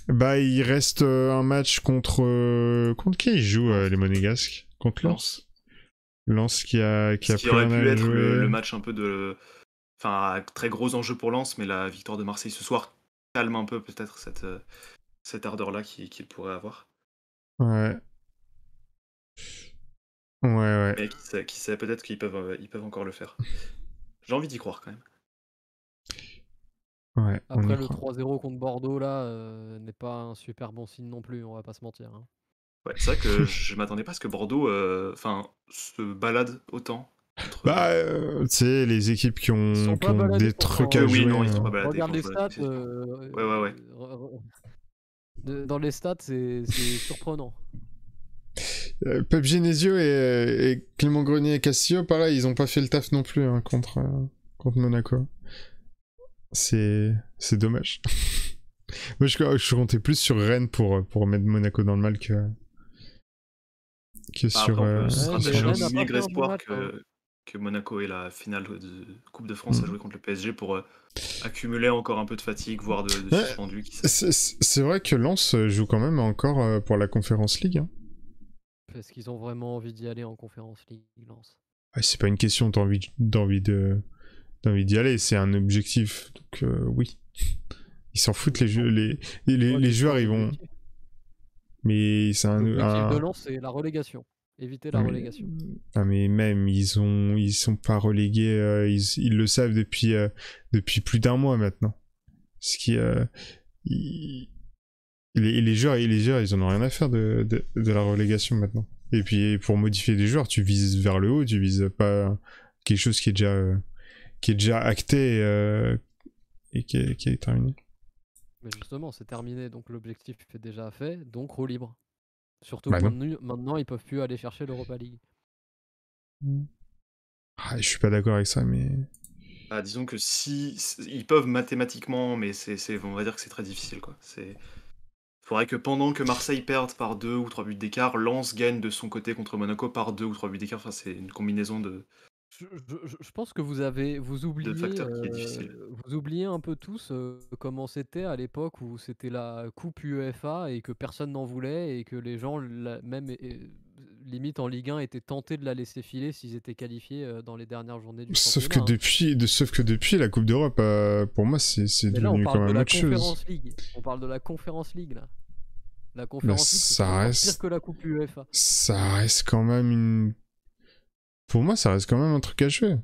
Bah, il reste un match contre. Contre qui ils jouent, les Monégasques? Contre Lens. Lens qui a qui aurait pu être le match un peu de. Enfin, très gros enjeu pour Lens, mais la victoire de Marseille ce soir calme un peu peut-être cette ardeur-là qu'il pourrait avoir. Ouais. Mais qui sait, peut-être qu'ils peuvent encore le faire. J'ai envie d'y croire quand même. Ouais, après le 3-0 contre Bordeaux là n'est pas un super bon signe non plus, on va pas se mentir. Hein. Ouais, c'est vrai que je m'attendais pas à ce que Bordeaux se balade autant. Bah, tu sais, les équipes qui ont des trucs à jouer. Oui, non, ils sont pas baladés. Regarde les stats. Ouais. Dans les stats, c'est surprenant. Pep Genesio et Clément Grenier et Castillo, pareil, ils ont pas fait le taf non plus hein, contre Monaco. C'est dommage. Moi, je comptais plus sur Rennes pour mettre Monaco dans le mal que sur. J'ai un maigre espoir que Monaco ait la finale de Coupe de France à jouer contre le PSG pour accumuler encore un peu de fatigue, voire de suspendu. C'est vrai que Lens joue quand même encore pour la Conference League. Hein. Parce qu'ils ont vraiment envie d'y aller en Conference League, Lens. Ouais, c'est pas une question, t'as envie d'y aller, c'est un objectif. Donc oui. Ils s'en foutent, les joueurs, ils vont. Mais c'est l'objectif de Lens, c'est la relégation. Éviter la relégation. Ah mais même, ils sont pas relégués, ils le savent depuis plus d'un mois maintenant. Ce qui... les joueurs, ils en ont rien à faire de la relégation maintenant. Et puis pour modifier des joueurs, tu vises vers le haut, tu vises pas quelque chose qui est déjà acté et qui est terminé. Mais justement, c'est terminé, donc l'objectif est déjà fait, donc roue libre. Surtout que maintenant, ils peuvent plus aller chercher l'Europa League. Ah, je suis pas d'accord avec ça, mais... Ah, disons que ils peuvent mathématiquement, mais on va dire que c'est très difficile, quoi. Faudrait que pendant que Marseille perde par 2 ou 3 buts d'écart, Lens gagne de son côté contre Monaco par 2 ou 3 buts d'écart. Enfin, c'est une combinaison de... Je pense que vous oubliez, qui est difficile. Vous oubliez un peu tous comment c'était à l'époque où c'était la Coupe UEFA et que personne n'en voulait et que les gens, même limite en Ligue 1, étaient tentés de la laisser filer s'ils étaient qualifiés dans les dernières journées du championnat. Sauf que depuis la Coupe d'Europe, pour moi, c'est devenu quand même autre chose. On parle de la Conference League là. La Conference League, c'est pire que la Coupe UEFA. Ça reste quand même une... Pour moi, ça reste quand même un truc à jouer. Je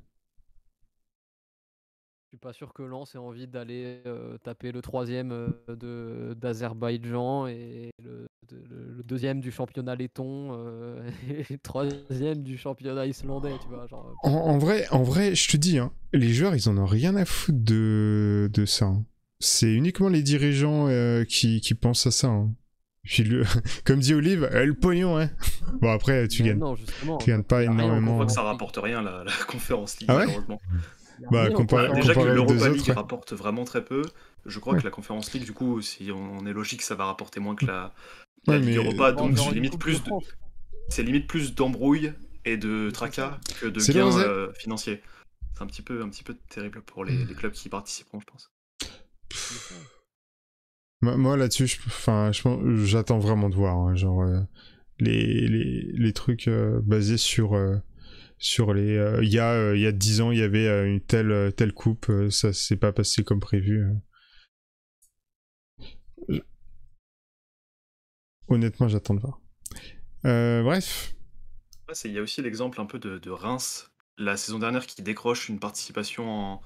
suis pas sûr que Lens ait envie d'aller taper le 3e d'Azerbaïdjan et le 2e du championnat letton et le 3e du championnat islandais, tu vois. Genre... En vrai, je te dis, hein, les joueurs, ils en ont rien à foutre de ça. Hein. C'est uniquement les dirigeants qui pensent à ça. Hein. Puis comme dit Olive, le pognon, hein. Bon après, tu gagnes pas énormément. On voit que ça rapporte rien la Conférence League, malheureusement. Déjà que l'Europa League rapporte vraiment très peu. Je crois que la Conférence League, du coup, si on est logique, ça va rapporter moins que la Ligue Europa. Donc c'est limite plus d'embrouille et de tracas que de gains financiers. C'est un petit peu terrible pour les clubs qui y participeront, je pense. Moi là-dessus, j'attends vraiment de voir, hein, genre les trucs basés sur les. Il y a 10 ans, il y avait une telle coupe, ça s'est pas passé comme prévu. honnêtement, j'attends de voir. Bref. Ouais, il y a aussi l'exemple un peu de Reims, la saison dernière, qui décroche une participation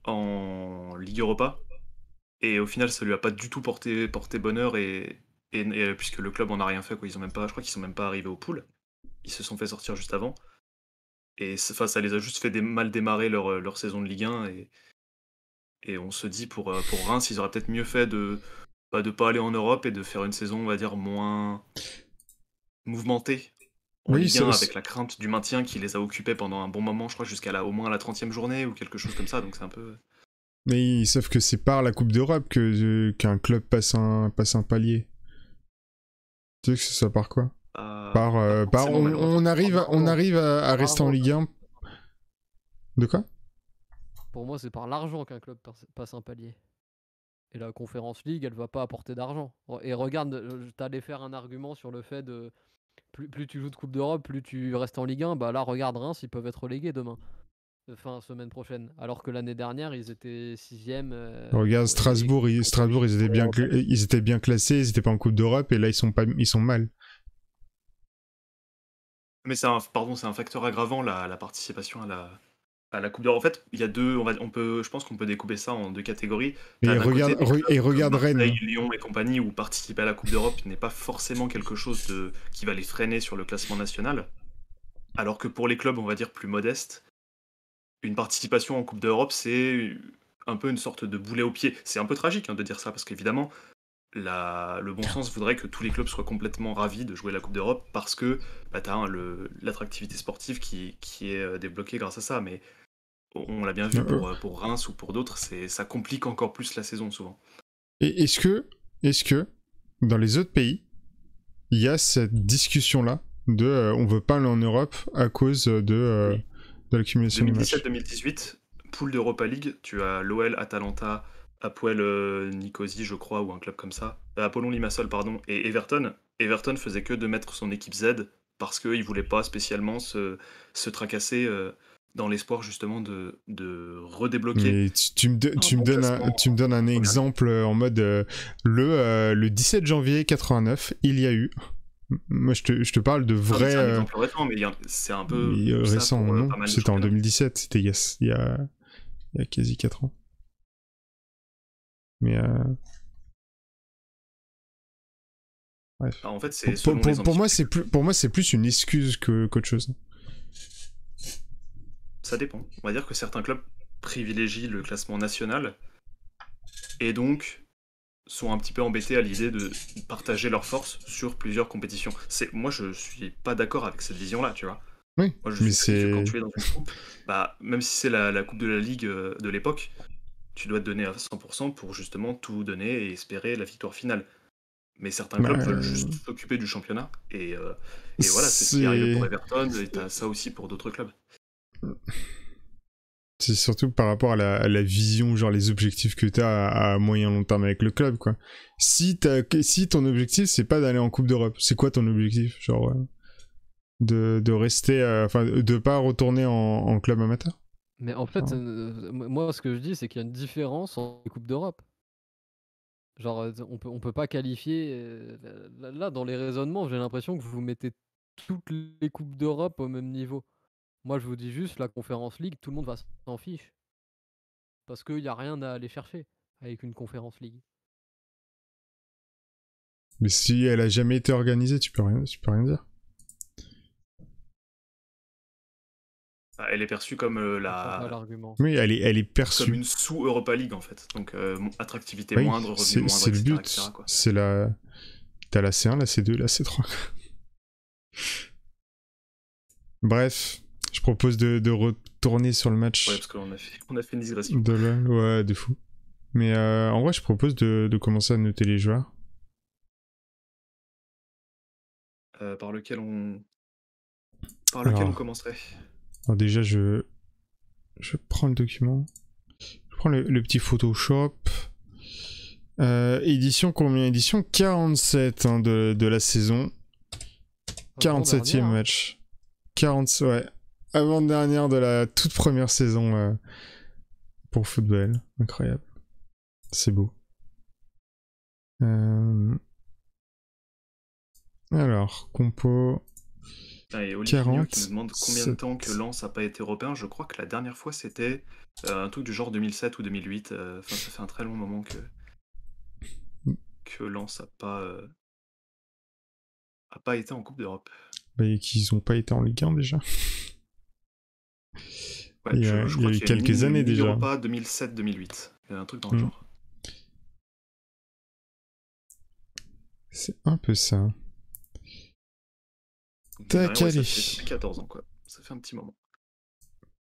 en Ligue Europa. Et au final, ça lui a pas du tout porté bonheur et puisque le club en a rien fait, quoi. Ils ont même pas, je crois qu'ils sont même pas arrivés au pool. Ils se sont fait sortir juste avant. Et ça les a juste fait mal démarrer leur saison de Ligue 1. Et on se dit pour Reims, ils auraient peut-être mieux fait de pas aller en Europe et de faire une saison, on va dire, moins mouvementée en Ligue 1 avec la crainte du maintien qui les a occupés pendant un bon moment, je crois, jusqu'à au moins la 30e journée ou quelque chose comme ça. Donc c'est un peu... Mais sauf que c'est par la Coupe d'Europe qu'un club passe un palier. Tu sais que c'est ça par quoi? On arrive à rester en Ligue 1. De quoi? Pour moi, c'est par l'argent qu'un club passe un palier. Et la Conference League, elle va pas apporter d'argent. Et regarde, t'allais faire un argument sur le fait de... Plus tu joues de Coupe d'Europe, plus tu restes en Ligue 1. Bah là, regarde Reims, ils peuvent être relégués demain. Semaine prochaine. Alors que l'année dernière, ils étaient 6e. Regarde Strasbourg, ils étaient bien classés, ils étaient pas en Coupe d'Europe et là ils sont mal. Mais c'est un facteur aggravant la participation à la Coupe d'Europe. En fait, il y a deux, je pense qu'on peut découper ça en deux catégories. Et regarde Rennes. Lyon et compagnie, où participer à la Coupe d'Europe n'est pas forcément quelque chose qui va les freiner sur le classement national. Alors que pour les clubs, on va dire plus modestes, une participation en Coupe d'Europe, c'est un peu une sorte de boulet au pied. C'est un peu tragique de dire ça, parce qu'évidemment, le bon sens voudrait que tous les clubs soient complètement ravis de jouer la Coupe d'Europe, parce que tu as l'attractivité sportive qui est débloquée grâce à ça. Mais on l'a bien vu pour Reims ou pour d'autres, ça complique encore plus la saison souvent. Et est-ce que dans les autres pays, il y a cette discussion-là de on veut pas aller en Europe à cause de l'accumulation de matchs? 2017-2018, poule d'Europa League, tu as l'OL, Atalanta, Apoel Nicosie, je crois, ou un club comme ça, Apollon Limassol, pardon, et Everton. Everton faisait que de mettre son équipe Z parce qu'il voulait pas spécialement se tracasser dans l'espoir justement de redébloquer. Mais tu me donnes un exemple en mode le 17 janvier 89, il y a eu. Moi, je te parle de vrai. C'est un exemple récent, mais c'est un peu récent, non? C'était en 2017, c'était il y a quasi 4 ans. Mais bref. Alors, en fait, c'est pour moi, c'est plus une excuse qu'autre chose. Ça dépend. On va dire que certains clubs privilégient le classement national et donc sont un petit peu embêtés à l'idée de partager leurs forces sur plusieurs compétitions. Moi, je suis pas d'accord avec cette vision-là, tu vois. Oui, moi, je suis que quand tu es dans une coupe, même si c'est la coupe de la Ligue de l'époque, tu dois te donner à 100% pour justement tout donner et espérer la victoire finale. Mais certains clubs veulent juste s'occuper du championnat. Et voilà, c'est ce qui arrive pour Everton, et t'as ça aussi pour d'autres clubs. C'est surtout par rapport à la vision, genre les objectifs que t'as à moyen long terme avec le club, quoi. Si ton objectif, c'est pas d'aller en Coupe d'Europe, c'est quoi ton objectif? Genre, de rester... Enfin, de pas retourner en club amateur? Mais en fait, moi, ce que je dis, c'est qu'il y a une différence entre les Coupes d'Europe. Genre, on peut pas qualifier... Là, dans les raisonnements, j'ai l'impression que vous mettez toutes les Coupes d'Europe au même niveau. Moi, je vous dis juste, la Conference League, tout le monde va s'en fiche. Parce qu'il n'y a rien à aller chercher avec une Conference League. Mais si elle a jamais été organisée, tu peux rien dire. Elle est perçue comme Oui, elle est perçue comme une sous-Europa League en fait. Donc attractivité moindre, revenu moindre, c'est le but. Etc., quoi. C'est t'as la C1, la C2, la C3. Bref, je propose de retourner sur le match. Ouais, parce qu'on a fait une digression. Ouais, de fou. Mais en vrai, je propose de commencer à noter les joueurs. Par lequel on commencerait? Alors déjà, je prends le document. Je prends le petit Photoshop. Édition, combien? Édition 47 de la saison. 47e match. 40, ouais. Avant-dernière de la toute première saison pour football. Incroyable. C'est beau. Alors, compo. Et Olivier qui nous demande combien de temps que Lens n'a pas été européen. Je crois que la dernière fois c'était un truc du genre 2007 ou 2008. Enfin, ça fait un très long moment que Lens n'a pas été en Coupe d'Europe. Et qu'ils n'ont pas été en Ligue 1 déjà. Ouais, il y a eu quelques années déjà. Europa 2007-2008. Il y a un truc dans le genre. C'est un peu ça. Tac, allez. Ça fait 14 ans, quoi. Ça fait un petit moment.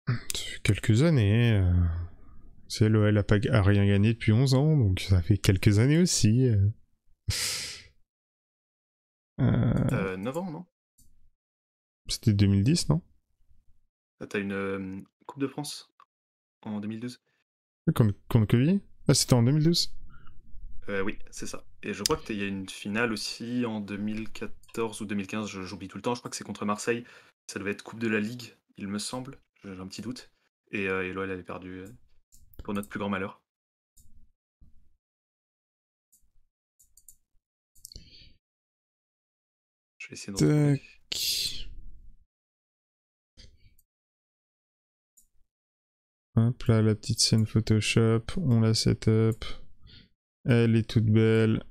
Ça fait quelques années. C'est l'OL a rien gagné depuis 11 ans, donc ça fait quelques années aussi. 9 ans, non? C'était 2010, non? T'as une Coupe de France en 2012. Contre Covid? Ah, c'était en 2012? Oui, c'est ça. Et je crois qu'il y a une finale aussi en 2014 ou 2015, j'oublie tout le temps. Je crois que c'est contre Marseille. Ça devait être Coupe de la Ligue, il me semble. J'ai un petit doute. Et l'OL avait perdu pour notre plus grand malheur. Je vais essayer de retrouver. Hop là, la petite scène Photoshop. On la setup. Elle est toute belle.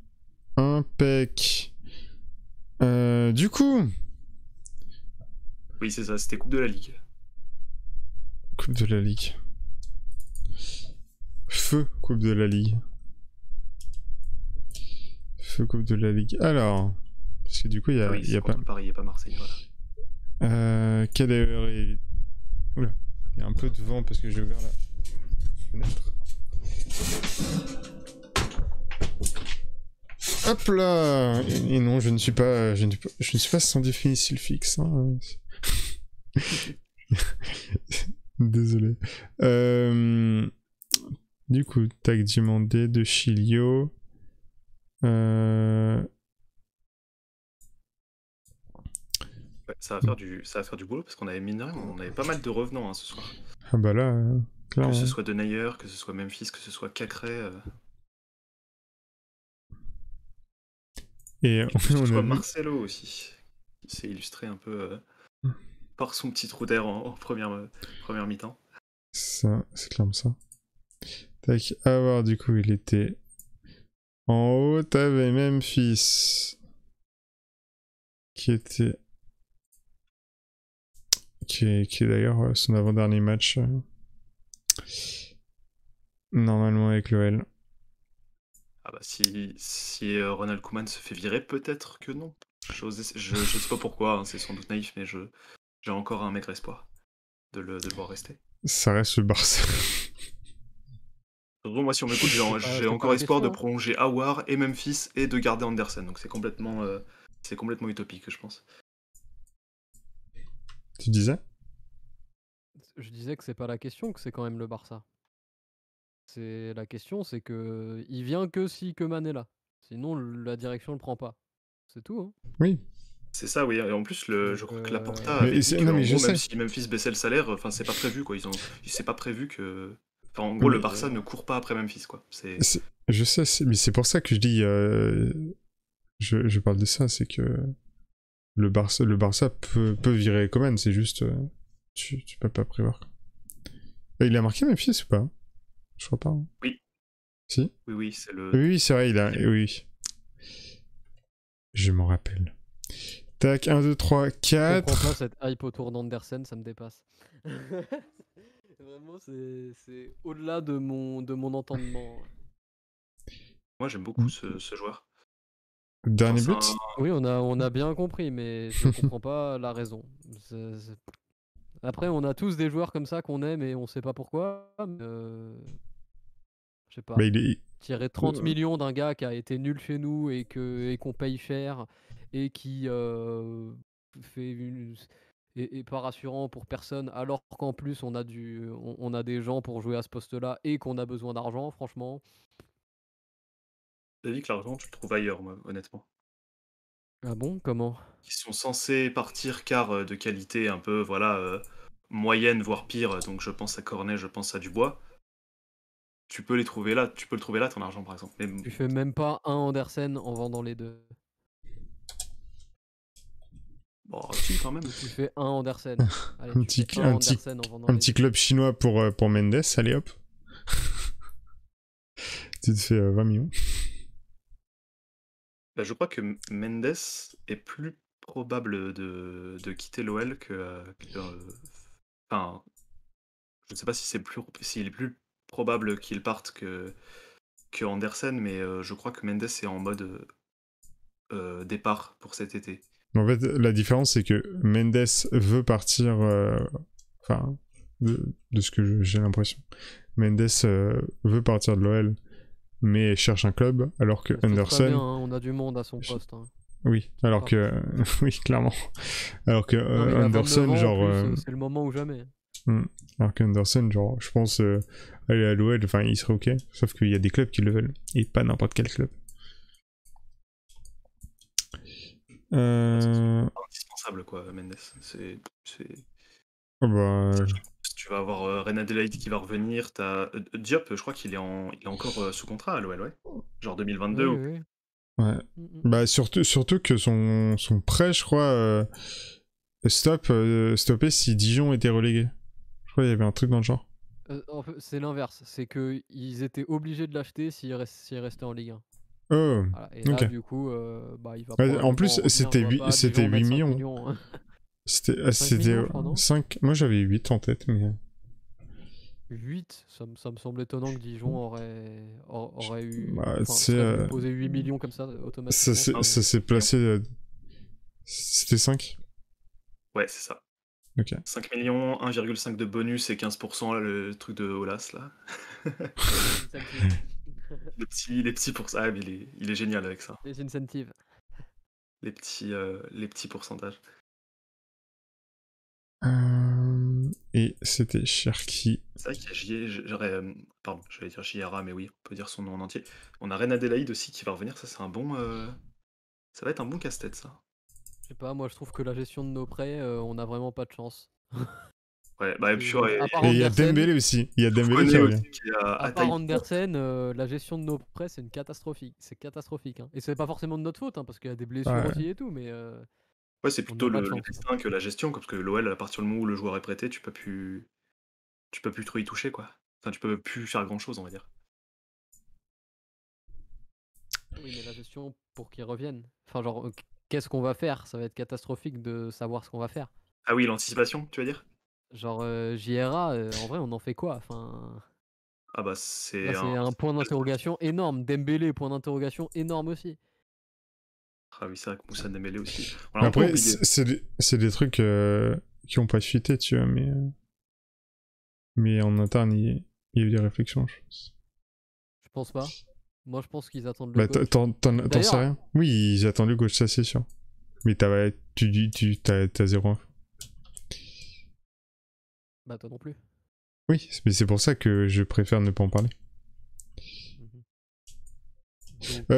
Impec. Du coup. Oui, c'est ça, c'était Coupe de la Ligue. Coupe de la Ligue. Feu Coupe de la Ligue. Feu Coupe de la Ligue. Alors. Parce que du coup, il y a, y a pas. Paris et pas Marseille, voilà. Cadavre et. Oula. Il y a un peu de vent parce que j'ai ouvert la fenêtre. Hop là. Et non, je ne suis pas sans difficile fixe. Hein. Désolé. Du coup, tag demandé de Chilio. Ouais, ça va faire du boulot parce qu'on avait mine de rien, on avait pas mal de revenants ce soir. Ah bah là, clairement. Que ce soit Denayer, que ce soit Memphis, que ce soit Cacré. Et que ce soit Marcelo aussi, qui s'est illustré un peu par son petit trou d'air en première mi-temps. Ça, c'est clairement ça. Tac, à voir, du coup, il était en haut, t'avais Memphis qui était qui est d'ailleurs son avant-dernier match normalement avec l'OL. Ah bah si Ronald Koeman se fait virer, peut-être que non. Je sais pas pourquoi, hein, c'est sans doute naïf, mais j'ai encore un maigre espoir de le voir rester. Ça reste le Barça. Moi, si on m'écoute, j'ai encore espoir de prolonger Aouar et Memphis et de garder Andersen. Donc c'est complètement utopique, je pense. Tu disais? Je disais que c'est pas la question, que c'est quand même le Barça. C'est la question, c'est que il vient que si Koeman est là. Sinon, la direction le prend pas. C'est tout. Hein. Oui. C'est ça, oui. Et en plus, je crois que Laporta avait dit que, en gros, même si Memphis baissait le salaire, enfin, c'est pas prévu, quoi. C'est pas prévu que. Enfin, en gros, le Barça ne court pas après Memphis, quoi. Je sais, mais c'est pour ça que je dis. Je parle de ça, c'est que le Barça peut virer Koeman, c'est juste. Tu peux pas prévoir. Il a marqué Memphis ou pas? Je crois pas. Hein. Oui. Si? Oui, c'est le. Oui, c'est vrai, il a. Oui. Je m'en rappelle. Tac, 1, 2, 3, 4. Je comprends pas cette hype autour d'Andersen, ça me dépasse. Vraiment, c'est au-delà de mon entendement. Moi, j'aime beaucoup ce joueur. Dernier but? Oui, on a bien compris, mais je comprends pas la raison. Après, on a tous des joueurs comme ça qu'on aime et on sait pas pourquoi. Je sais pas. Tirer 30 millions d'un gars qui a été nul chez nous et qu'on paye cher et qui est pas rassurant pour personne, alors qu'en plus on a des gens pour jouer à ce poste-là et qu'on a besoin d'argent, franchement. T'as dit que l'argent, tu le trouves ailleurs, moi, honnêtement. Ah bon? Comment? Ils sont censés partir car de qualité un peu, voilà, moyenne, voire pire. Donc je pense à Cornet, je pense à Dubois. Tu peux le trouver là, ton argent, par exemple. Mais... Tu fais même pas un Andersen en vendant les deux. Bon, si, quand même. Tu fais un Andersen. Allez, Un petit club chinois pour Mendes, allez hop. Tu te fais 20 millions. Bah, je crois que Mendes est plus probable de quitter l'OL que enfin, je ne sais pas si s'il est plus probable qu'il parte que Andersen, mais je crois que Mendes est en mode départ pour cet été. En fait, la différence, c'est que Mendes veut partir, enfin, de ce que j'ai l'impression. Mendes veut partir de l'OL, mais cherche un club, alors que Andersen... Bien, hein, on a du monde à son poste. Hein. Oui, alors que... oui, clairement. Alors que Andersen, genre... c'est le moment ou jamais. Alors qu'Anderson, genre, je pense aller à l'OL, enfin, il serait ok. Sauf qu'il y a des clubs qui le veulent. Et pas n'importe quel club. C'est indispensable, quoi, Mendes. Oh bah... Tu vas avoir Reine Adelaide qui va revenir. T'as Diop, je crois qu'il est encore sous contrat à l'OL, ouais. Genre 2022 oui, ou... oui. Ouais. Bah surtout que son prêt, je crois, stoppé si Dijon était relégué. Je crois qu'il y avait un truc dans le genre. En fait, c'est l'inverse, c'est qu'ils étaient obligés de l'acheter s'il restait en Ligue 1. Oh, voilà. Et là, ok. du coup, bah, il va En plus, c'était 8 millions. C'était 5. Moi, j'avais 8 en tête, mais... 8, ça me semble étonnant que Dijon aurait eu... Bah, posé 8 millions comme ça, automatiquement. Ça s'est placé... C'était 5 ? Ouais, c'est ça. Ok. 5 millions, 1,5 de bonus et 15% là, le truc de Olas là. les petits pour ça, mais il est génial avec ça. Les incentives. Les petits pourcentages. Et c'était Cherki. C'est vrai qu'il y a pardon, j'allais dire JRA, mais oui, on peut dire son nom en entier. On a Reine Adélaïde aussi qui va revenir, ça c'est un bon... Ça va être un bon casse-tête ça. Je sais pas, moi je trouve que la gestion de nos prêts, on a vraiment pas de chance. Ouais, bah et puis et il y a Dembélé aussi. Il y a Dembélé qui revient. À part Andersen, la gestion de nos prêts c'est catastrophique. C'est catastrophique. Hein. Et c'est pas forcément de notre faute, hein, parce qu'il y a des blessures aussi et tout, mais... Ouais, c'est plutôt le destin que la gestion, parce que l'OL, à partir du moment où le joueur est prêté, tu peux plus trop y toucher, quoi. Enfin, tu peux plus faire grand-chose, on va dire. Oui, mais la gestion pour qu'ils reviennent. Enfin, genre, qu'est-ce qu'on va faire? Ça va être catastrophique de savoir ce qu'on va faire. Ah oui, l'anticipation, tu veux dire? Genre, JRA, en vrai, on en fait quoi? Enfin... Ah bah c'est un point d'interrogation énorme. Dembélé, point d'interrogation énorme aussi. Ah oui, c'est vrai que Moussa Dembélé aussi. Après, c'est des trucs qui ont pas fuité, tu vois, mais en interne, il y a eu des réflexions, je pense. Je pense pas. Moi, je pense qu'ils attendent le coach. T'en sais rien? Oui, ils attendent le coach, ça c'est sûr. Mais t'as zéro info. Bah, toi non plus. Oui, mais c'est pour ça que je préfère ne pas en parler. Donc,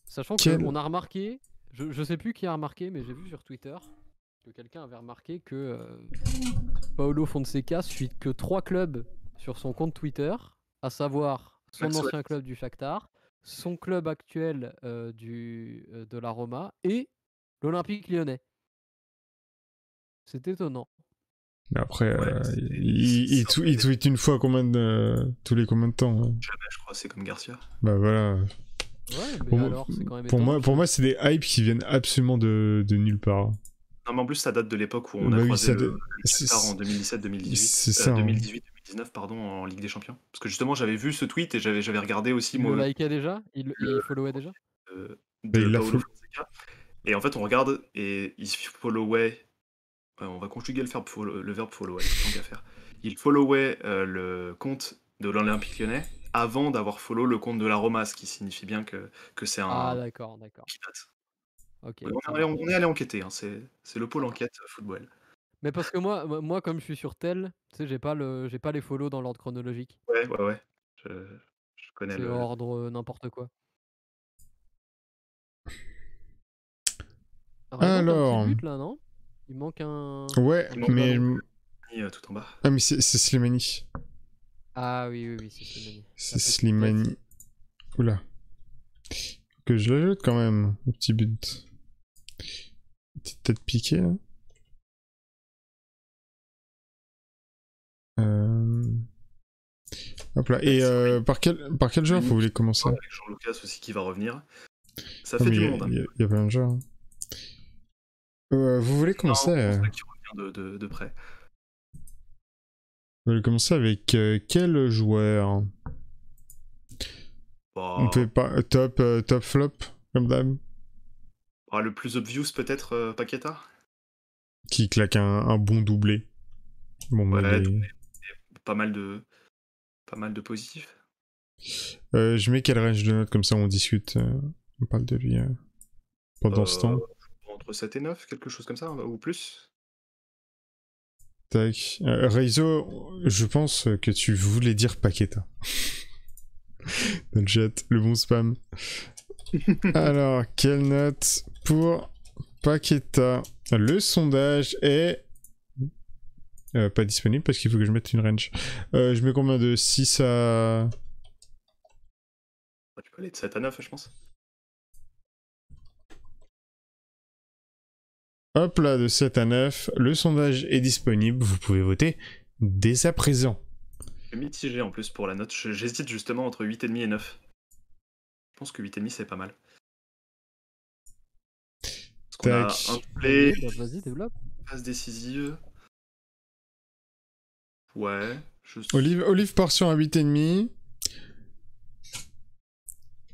sachant qu'on a remarqué, je sais plus qui a remarqué, mais j'ai vu sur Twitter que quelqu'un avait remarqué que Paulo Fonseca suit que 3 clubs sur son compte Twitter, à savoir son ancien club du Shakhtar, son club actuel de la Roma et l'Olympique Lyonnais. C'est étonnant. Mais après, il tweet une fois tous les combien de temps? Jamais, je crois, c'est comme Garcia. Bah voilà. Ouais, mais alors, c'est quand même étonnant. Pour moi, c'est des hypes qui viennent absolument de nulle part. Non, mais en plus, ça date de l'époque où on a croisé le Shakhtar en 2017-2018. C'est ça. 2018-2019, pardon, en Ligue des Champions. Parce que justement, j'avais vu ce tweet et j'avais regardé aussi. Il le likait déjà? Il followait déjà? De Paulo Fonseca. Et en fait, on regarde et il followait. On va conjuguer le verbe follow, tant qu'à faire. Il followait le compte de l'Olympique Lyonnais avant d'avoir follow le compte de la Roma, ce qui signifie bien que c'est un... Ah d'accord. Qui date. Okay, on est allé enquêter, hein. C'est le pôle enquête football. Mais parce que moi comme je suis sur tel, tu sais, j'ai pas les follow dans l'ordre chronologique. Ouais. Je connais c'est ordre n'importe quoi. Alors... Un petit but là, non? Il manque un... Ouais, mais... tout en bas. Ah mais c'est Slimani. Ah oui, c'est Slimani. C'est Slimani. Oula. Que je l'ajoute quand même, le petit but. Petite tête piquée, là. Hop là. Et par quel joueur vous voulez commencer? Avec Jean-Lucas aussi qui va revenir. Ça fait du monde. Il y a plein de joueurs. Vous voulez commencer Qui revient de près. Vous voulez commencer avec quel joueur? On fait pas top flop comme d'hab. Le plus obvious peut-être Paqueta. Qui claque un bon doublé. Bon, ouais, doublé. Pas mal de positifs. Je mets quel range de notes comme ça on discute. On parle de lui pendant ce temps. Entre 7 et 9, quelque chose comme ça, ou plus. Tac. Reizo, je pense que tu voulais dire Paqueta. Dans le chat, le bon spam. Alors, quelle note pour Paqueta? Le sondage est pas disponible parce qu'il faut que je mette une range. Je mets combien de 6 à... Tu peux aller de 7 à 9, je pense. Hop là, de 7 à 9. Le sondage est disponible. Vous pouvez voter dès à présent. Je suis mitigé en plus pour la note. J'hésite justement entre 8,5 et 9. Je pense que 8,5 c'est pas mal. Parce qu'on a un doublé, vas-y, développe. Passe décisive. Ouais. Olive part sur un 8,5.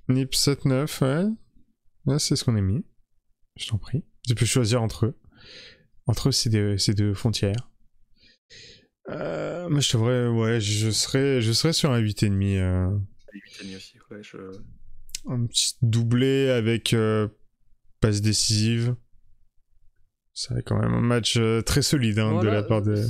Nip 7-9, ouais. Là, c'est ce qu'on a mis. Je t'en prie. Tu peux choisir entre eux. Entre eux, c'est deux frontières. Moi, je t'avouerais, ouais, je serais sur un 8,5. 8,5 aussi, ouais. Un petit doublé avec passe décisive. C'est quand même un match très solide de la part de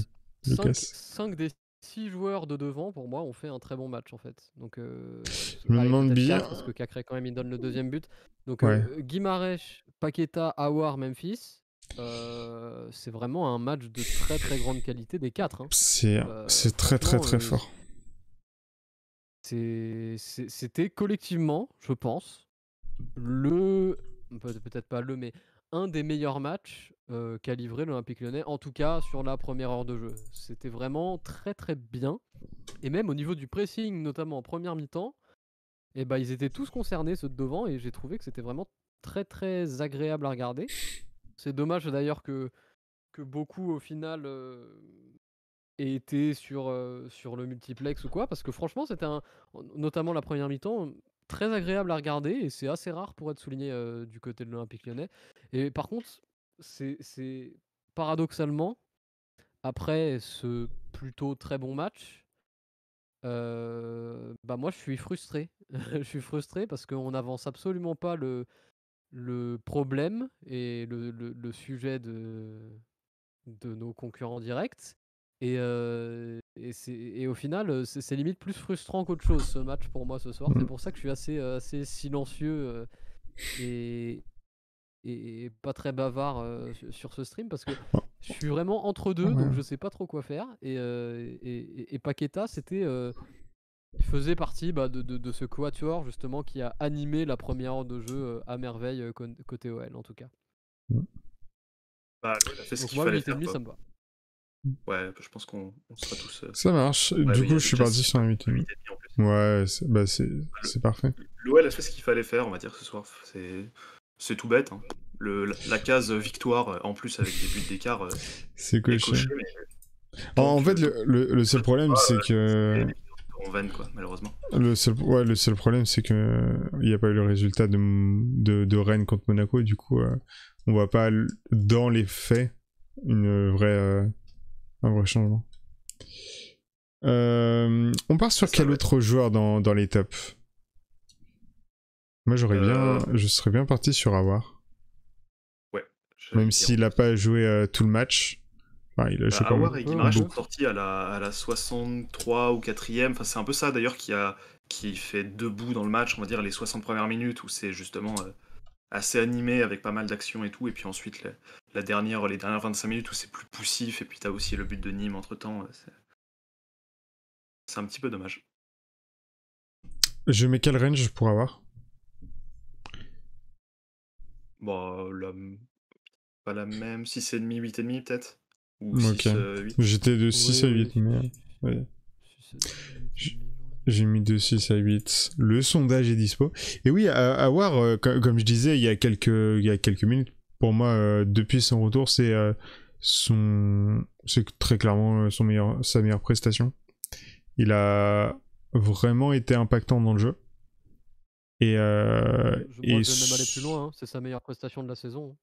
Lucas. 5 des 6 joueurs de devant, pour moi, ont fait un très bon match en fait. Donc, je me demande bien. Parce que Cacré, quand même, il donne le deuxième but. Donc, ouais. Guimarães, Paqueta, Aouar, Memphis. C'est vraiment un match de très très grande qualité des 4. Hein. C'est très très très fort. C'était collectivement, je pense, peut-être pas mais un des meilleurs matchs qu'a livré l'Olympique Lyonnais, en tout cas sur la première heure de jeu. C'était vraiment très très bien. Et même au niveau du pressing, notamment en première mi-temps, ils étaient tous concernés, ceux de devant, et j'ai trouvé que c'était vraiment très très agréable à regarder. C'est dommage d'ailleurs que beaucoup au final aient été sur le multiplex ou quoi, parce que franchement c'était notamment la première mi-temps, très agréable à regarder, et c'est assez rare pour être souligné du côté de l'Olympique Lyonnais. Et par contre, c'est paradoxalement, après ce plutôt très bon match, moi je suis frustré. Je suis frustré parce qu'on n'avance absolument pas le problème et le sujet de nos concurrents directs. Et au final, c'est limite plus frustrant qu'autre chose ce match pour moi ce soir. C'est pour ça que je suis assez silencieux et pas très bavard sur ce stream, parce que je suis vraiment entre deux, donc je sais pas trop quoi faire. Et Paqueta, il faisait partie de ce quatuor justement qui a animé la première heure de jeu à merveille côté OL en tout cas. Bah, il a fait ce donc qu'il moi, fallait 8,5 faire. Ça me va. Ouais, je pense qu'on sera tous... Ça marche. Du coup, je suis parti sur un 8,5. Ouais, c'est parfait. L'OL a fait ce qu'il fallait faire, on va dire, ce soir. C'est tout bête. Hein. La case victoire, en plus avec des buts d'écart, c'est coché. En fait, le seul problème, c'est que... En vanne, quoi, malheureusement. Le seul problème, c'est que il n'y a pas eu le résultat de Rennes contre Monaco, et du coup, on voit pas dans les faits un vrai changement. On part sur quel autre joueur dans les tops? Moi, je serais bien parti sur Aouar. Ouais. Même s'il n'a pas joué tout le match. Enfin, il a Aouar et Guimarães sont sortis à la 63 ou 4ème. Enfin, c'est un peu ça d'ailleurs qui fait debout dans le match, on va dire les 60 premières minutes où c'est justement assez animé avec pas mal d'actions et tout. Et puis ensuite, les dernières 25 minutes où c'est plus poussif. Et puis t'as aussi le but de Nîmes entre temps. C'est un petit peu dommage. Je mets quel range pour Aouar? Bon, pas la même. 6,5, 8,5 peut-être. Ou Ok. 6, 8. J'étais de 6 à 8, mais... Ouais. 6, 8, J'ai mis de 6 à 8. Le sondage est dispo. Et oui, à voir, comme je disais il y a quelques minutes, pour moi, depuis son retour, c'est très clairement sa meilleure prestation. Il a vraiment été impactant dans le jeu. Et, moi, je vais même aller plus loin, hein. C'est sa meilleure prestation de la saison.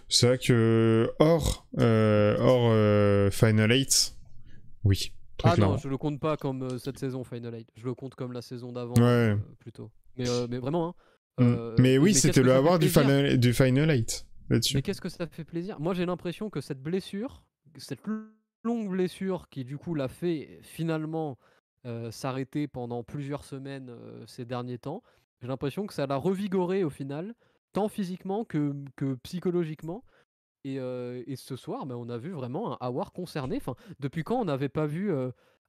C'est vrai que hors Final 8, oui. Très clairement. Non, je le compte pas comme cette saison Final 8. Je le compte comme la saison d'avant, plutôt. Mais vraiment, hein. Mais oui, c'était le avoir du Final 8 là-dessus. Mais qu'est-ce que ça fait plaisir? Moi, j'ai l'impression que cette blessure, cette longue blessure qui du coup l'a fait finalement s'arrêter pendant plusieurs semaines ces derniers temps, j'ai l'impression que ça l'a revigoré au final, tant physiquement que psychologiquement. Et ce soir, on a vu vraiment un Aouar concerné. Enfin, depuis quand on n'avait pas vu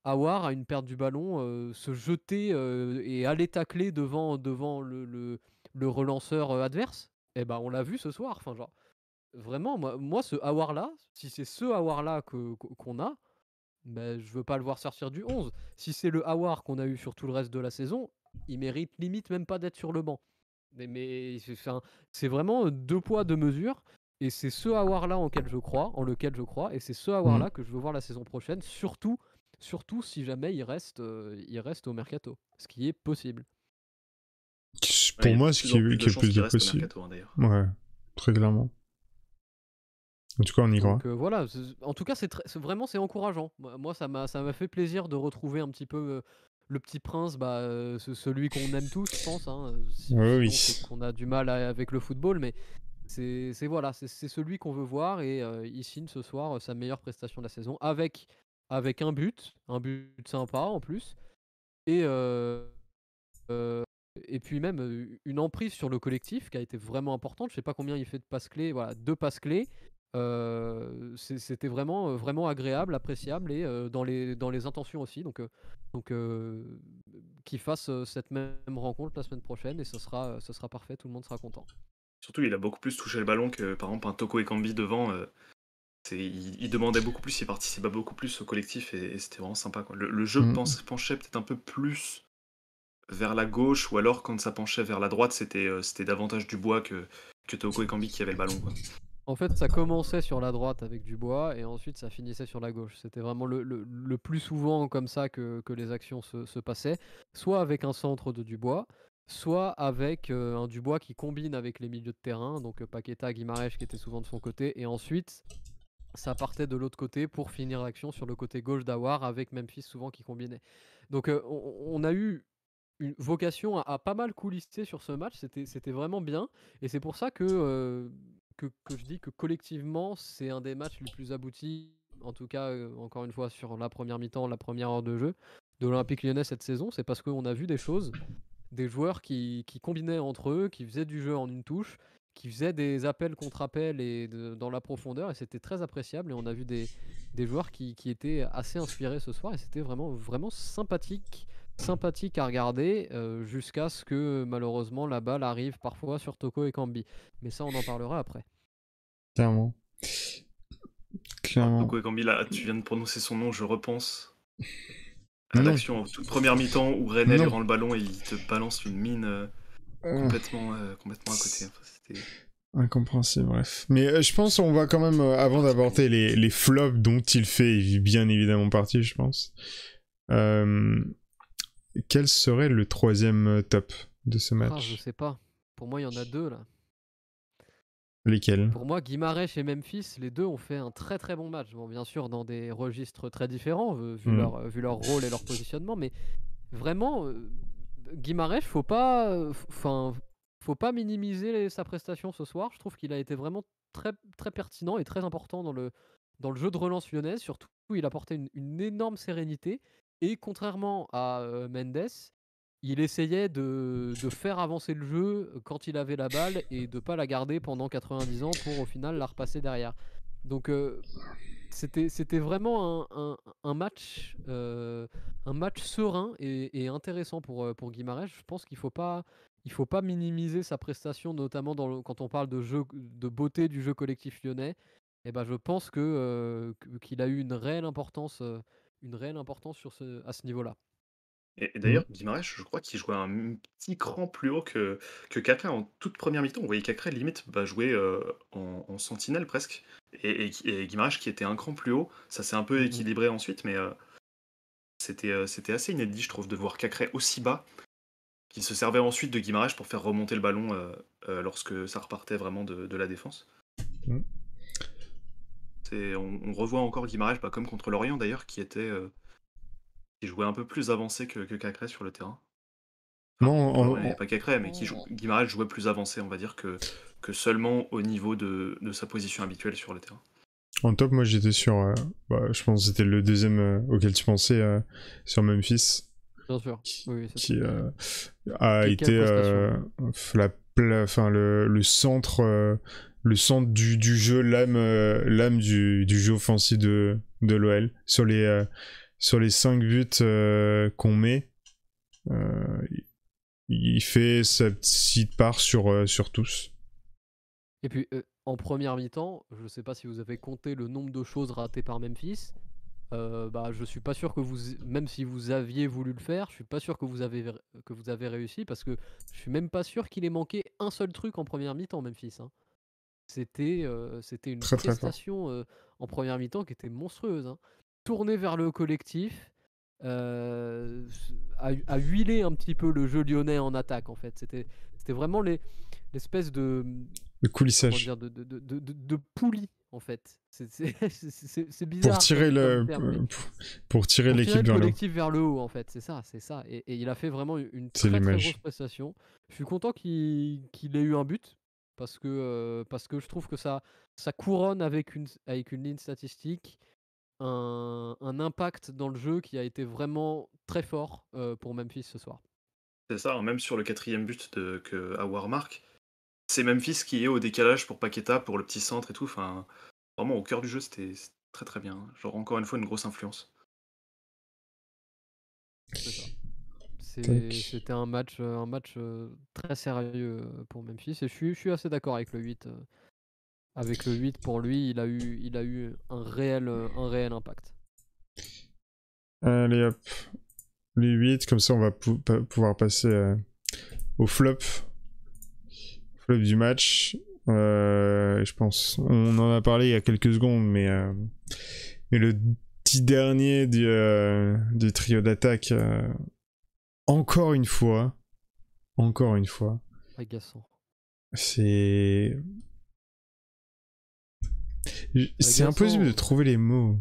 Aouar à une perte du ballon se jeter et aller tacler devant le relanceur adverse? Eh ben, on l'a vu ce soir. Enfin, genre, vraiment, moi ce Aouar-là, si c'est ce Aouar-là qu'on a, je veux pas le voir sortir du 11. Si c'est le Aouar qu'on a eu sur tout le reste de la saison, il mérite limite même pas d'être sur le banc. Mais c'est vraiment deux poids, deux mesures. Et c'est ce Aouar-là en lequel je crois, et c'est ce Aouar-là que je veux voir la saison prochaine, surtout si jamais il reste au Mercato, ce qui est possible. Pour moi, ce qui est plus de possible. Ouais, très clairement. En tout cas, on y croit. Donc voilà, en tout cas, vraiment c'est encourageant. Moi, ça m'a fait plaisir de retrouver un petit peu le petit prince, celui qu'on aime tous, je pense. Hein, oui. C'est qu'on a du mal avec le football, mais c'est celui qu'on veut voir, et il signe ce soir sa meilleure prestation de la saison avec un but sympa en plus, et puis même une emprise sur le collectif qui a été vraiment importante. Je sais pas combien il fait de passes clés, voilà, 2 passes clés. C'était vraiment agréable, appréciable, et dans les intentions aussi. Donc qu'il fasse cette même rencontre la semaine prochaine, et ce sera parfait, tout le monde sera content. Surtout, il a beaucoup plus touché le ballon que, par exemple, un Toko Ekambi devant. Il demandait beaucoup plus, il participait beaucoup plus au collectif, et c'était vraiment sympa, quoi. Le jeu penchait peut-être un peu plus vers la gauche, ou alors quand ça penchait vers la droite, c'était davantage Dubois que Toko Ekambi qui avait le ballon, quoi. En fait, ça commençait sur la droite avec Dubois, et ensuite ça finissait sur la gauche. C'était vraiment le plus souvent comme ça que les actions se passaient, soit avec un centre de Dubois, soit avec un Dubois qui combine avec les milieux de terrain, donc Paqueta, Guimarães qui était souvent de son côté, et ensuite ça partait de l'autre côté pour finir l'action sur le côté gauche d'Aouar, avec Memphis souvent qui combinait. Donc on a eu une vocation à pas mal coulisser sur ce match, c'était vraiment bien, et c'est pour ça que je dis que collectivement c'est un des matchs les plus aboutis, en tout cas encore une fois sur la première mi-temps, la première heure de jeu de l'Olympique Lyonnais cette saison. C'est parce qu'on a vu des choses, des joueurs qui combinaient entre eux, qui faisaient du jeu en une touche, qui faisaient des appels contre appels et dans la profondeur, et c'était très appréciable, et on a vu des joueurs qui étaient assez inspirés ce soir, et c'était vraiment sympathique à regarder, jusqu'à ce que malheureusement la balle arrive parfois sur Toko Ekambi. Mais ça, on en parlera après. Clairement. Toko Ekambi, là, tu viens de prononcer son nom, je repense à l'action en toute première mi-temps où René lui rend le ballon et il te balance une mine complètement à côté. Enfin, c'était incompréhensible, bref. Mais je pense qu'on va quand même, avant d'aborder les flops dont il fait bien évidemment partie, je pense, quel serait le troisième top de ce match? Je sais pas. Pour moi, il y en a deux là. Lesquels? Pour moi, Guimarães et Memphis, les deux ont fait un très très bon match. Bon, bien sûr, dans des registres très différents, vu leur rôle et leur positionnement, mais vraiment, Guimarães, faut pas minimiser sa prestation ce soir. Je trouve qu'il a été vraiment très, très pertinent et très important dans le jeu de relance lyonnaise. Surtout, il apportait une énorme sérénité. Et contrairement à Mendes, il essayait de faire avancer le jeu quand il avait la balle, et de pas la garder pendant 90 ans pour au final la repasser derrière. Donc c'était vraiment un match serein et intéressant pour Guimarães. Je pense qu'il faut pas il faut pas minimiser sa prestation, notamment quand on parle de beauté du jeu collectif lyonnais. Et ben, je pense qu'il a eu une réelle importance à ce niveau-là. Et d'ailleurs, Guimarães, je crois qu'il jouait un petit cran plus haut que Cacré en toute première mi-temps. On voyait Cacré limite jouer en sentinelle presque. Et Guimarães qui était un cran plus haut, ça s'est un peu équilibré ensuite, mais c'était assez inédit, je trouve, de voir Cacré aussi bas, qui se servait ensuite de Guimarães pour faire remonter le ballon lorsque ça repartait vraiment de la défense. On revoit encore Guimarães, comme contre Lorient d'ailleurs, qui jouait un peu plus avancé que Cacré sur le terrain. Enfin, pas Cacré, mais Guimarães jouait plus avancé, on va dire, que seulement au niveau de sa position habituelle sur le terrain. En top, moi j'étais sur, je pense que c'était le deuxième auquel tu pensais, sur Memphis. Bien sûr. Qui a été le centre du jeu, l'âme du jeu offensif de l'OL. Sur les 5 buts qu'on met, il fait sa petite part sur tous. Et puis en première mi-temps, je sais pas si vous avez compté le nombre de choses ratées par Memphis. Je suis pas sûr que même si vous aviez voulu le faire, je suis pas sûr que vous avez réussi, parce que je suis même pas sûr qu'il ait manqué un seul truc en première mi-temps, Memphis. Hein. C'était une prestation en première mi-temps qui était monstrueuse. Hein. Tourner vers le collectif, à huiler un petit peu le jeu lyonnais en attaque, en fait. C'était vraiment l'espèce de coulissage, de poulie, en fait. C'est bizarre. Pour tirer l'équipe vers le collectif vers le haut, en fait. C'est ça. Et il a fait vraiment une très grosse prestation. Je suis content qu'il ait eu un but, parce que je trouve que ça couronne avec une ligne statistique un impact dans le jeu qui a été vraiment très fort pour Memphis ce soir. C'est ça, même sur le 4e but que Aouar marque, c'est Memphis qui est au décalage pour Paqueta, pour le petit centre et tout. Enfin, vraiment au cœur du jeu, c'était très très bien. Genre encore une fois une grosse influence. C'est ça. C'était un match très sérieux pour Memphis, et je suis assez d'accord avec le 8. Avec le 8, pour lui, il a eu un réel impact. Allez hop, les 8, comme ça on va pouvoir passer au flop du match. Je pense, on en a parlé il y a quelques secondes, mais le petit dernier du trio d'attaque, encore une fois, agaçant. C'est impossible de trouver les mots.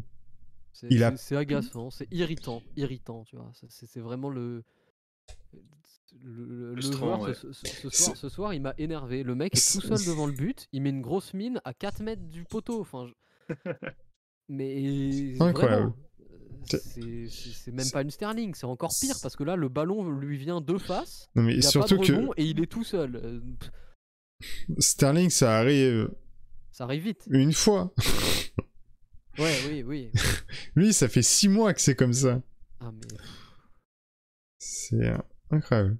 C'est agaçant, c'est irritant, tu vois. C'est vraiment le joueur, ouais. Ce soir, il m'a énervé. Le mec est tout seul devant le but, il met une grosse mine à 4 mètres du poteau. Enfin, mais incroyable. C'est même pas une Sterling, c'est encore pire, parce que là, le ballon lui vient de face. Non, mais il a surtout pas de rebond, et il est tout seul. Sterling, ça arrive. Ça arrive vite. Une fois. Ouais, oui. Lui, ça fait 6 mois que c'est comme ça. Ah, mais... C'est incroyable.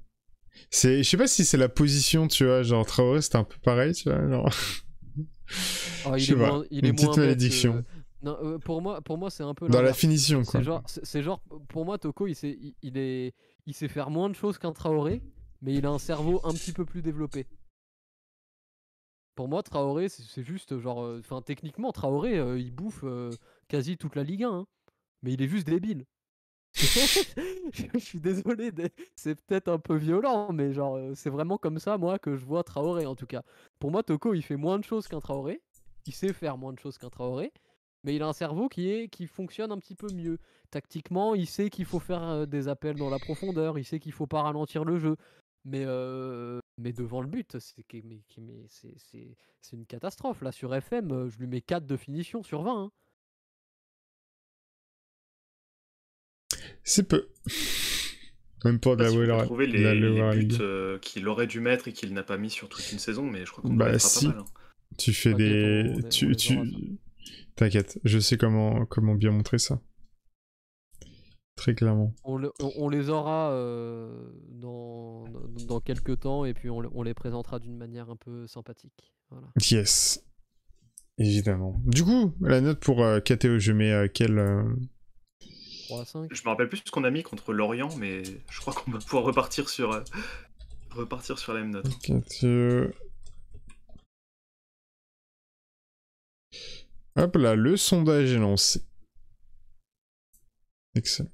Je sais pas si c'est la position, tu vois, genre Traoré, c'était un peu pareil, tu vois, genre... il est une petite malédiction. Non, pour moi, c'est un peu... Dans la finition, quoi. C'est genre, pour moi, Toko, il sait faire moins de choses qu'un Traoré, mais il a un cerveau un petit peu plus développé. Pour moi, Traoré, c'est juste genre... Enfin, techniquement, Traoré, il bouffe quasi toute la Ligue 1, hein, mais il est juste débile. Je suis désolé, c'est peut-être un peu violent, mais genre c'est vraiment comme ça, moi, que je vois Traoré, en tout cas. Pour moi, Toko, il fait moins de choses qu'un Traoré, il sait faire moins de choses qu'un Traoré, mais il a un cerveau qui fonctionne un petit peu mieux. Tactiquement, il sait qu'il faut faire des appels dans la profondeur, il sait qu'il faut pas ralentir le jeu, mais devant le but, c'est une catastrophe. Là, sur FM, je lui mets 4 de finition sur 20, hein. C'est peu. Même pas d'avoir trouvé les buts qu'il aurait dû mettre et qu'il n'a pas mis sur toute une saison, mais je crois qu'on doit être pas mal. Hein. Tu fais T'inquiète, je sais comment bien montrer ça. Très clairement. On les aura dans quelques temps et puis on les présentera d'une manière un peu sympathique. Voilà. Yes. Évidemment. Du coup, la note pour KTO, je mets quelle 3 à 5. Je me rappelle plus ce qu'on a mis contre Lorient, mais je crois qu'on va pouvoir repartir sur la même note. KTO. Hop là, le sondage est lancé. Excellent.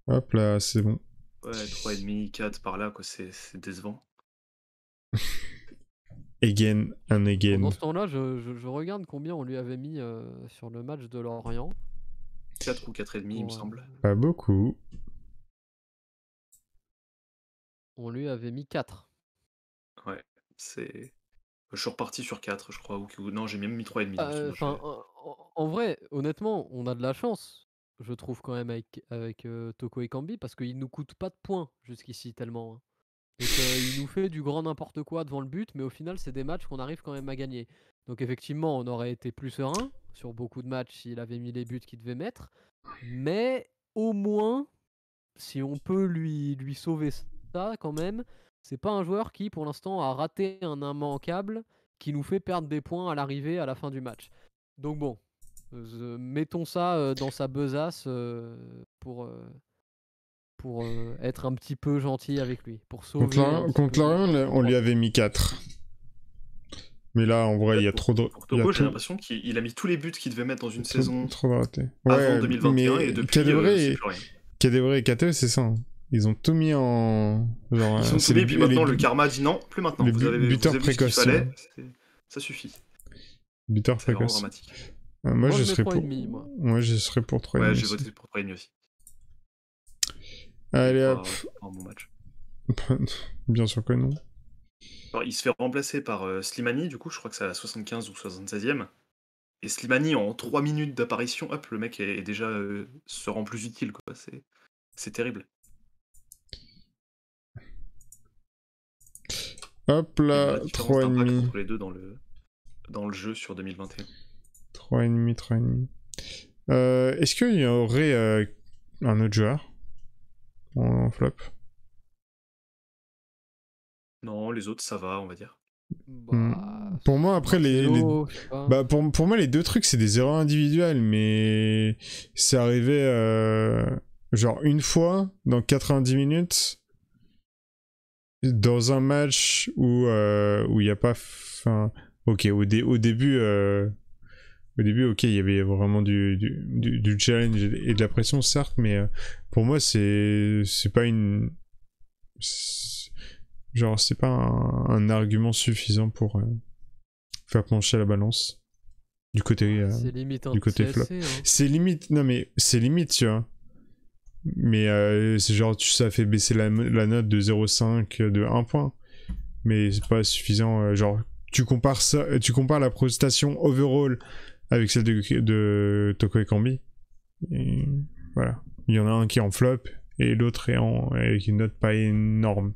Hop là, c'est bon. Ouais, 3,5, 4 par là, quoi, c'est décevant. Again and again. Pendant ce temps-là, je regarde combien on lui avait mis sur le match de Lorient. 4 ou 4,5, il me semble. Pas beaucoup. On lui avait mis 4. Ouais, c'est... Je suis reparti sur 4, je crois. Ou... Non, j'ai même mis 3,5. En vrai, honnêtement, on a de la chance, je trouve, quand même, avec Toko Ekambi, parce qu'il nous coûte pas de points jusqu'ici, tellement. Hein. Donc il nous fait du grand n'importe quoi devant le but, mais au final, c'est des matchs qu'on arrive quand même à gagner. Donc effectivement, on aurait été plus serein sur beaucoup de matchs s'il avait mis les buts qu'il devait mettre. Mais au moins, si on peut lui sauver ça quand même, c'est pas un joueur qui, pour l'instant, a raté un immanquable qui nous fait perdre des points à l'arrivée, à la fin du match. Donc bon, mettons ça dans sa besace pour être un petit peu gentil avec lui. Pour sauver contre Lorient, on lui avait mis 4. Mais là, en vrai, il y a trop de... Pour Toko, j'ai l'impression qu'il a mis tous les buts qu'il devait mettre dans une saison trop de ratés. avant 2021 et depuis, c'est plus rien. Kadewere et KTE, c'est ça. Hein. Ils ont tout mis en... Genre, ils ont tout mis, puis maintenant le karma dit non, plus maintenant. Vous avez vu ce qu'il fallait, ça suffit. Buteur précoce. C'est vraiment dramatique. Moi, je serais pour... Moi, je serais pour 3,5. Ouais, j'ai voté pour 3,5 aussi. Allez, hop. Un bon match. Bien sûr que non. Alors, il se fait remplacer par Slimani, du coup, je crois que c'est à la 75 ou 76e. Et Slimani, en 3 minutes d'apparition, hop, le mec est déjà se rend plus utile, quoi. C'est terrible. Hop là, 3,5. Entre les deux dans le jeu sur 2021. 3,5. Est-ce qu'il y aurait un autre joueur en flop? Non, les autres, ça va, on va dire. Pour moi, après, pour moi, les deux trucs, c'est des erreurs individuelles, mais c'est arrivé genre une fois dans 90 minutes dans un match où il n'y a pas... Ok, au début, ok, il y avait vraiment du challenge et de la pression, certes, mais pour moi, c'est pas une... Genre, c'est pas un argument suffisant pour faire pencher la balance du côté, c'est limite du côté flop. Hein. C'est limite, non mais c'est limite, tu vois. Mais c'est genre, ça fait baisser la note de 0,5 de 1 point. Mais c'est pas suffisant. Genre, tu compares la prestation overall avec celle de Toko Ekambi. Et voilà. Il y en a un qui est en flop et l'autre est avec une note pas énorme.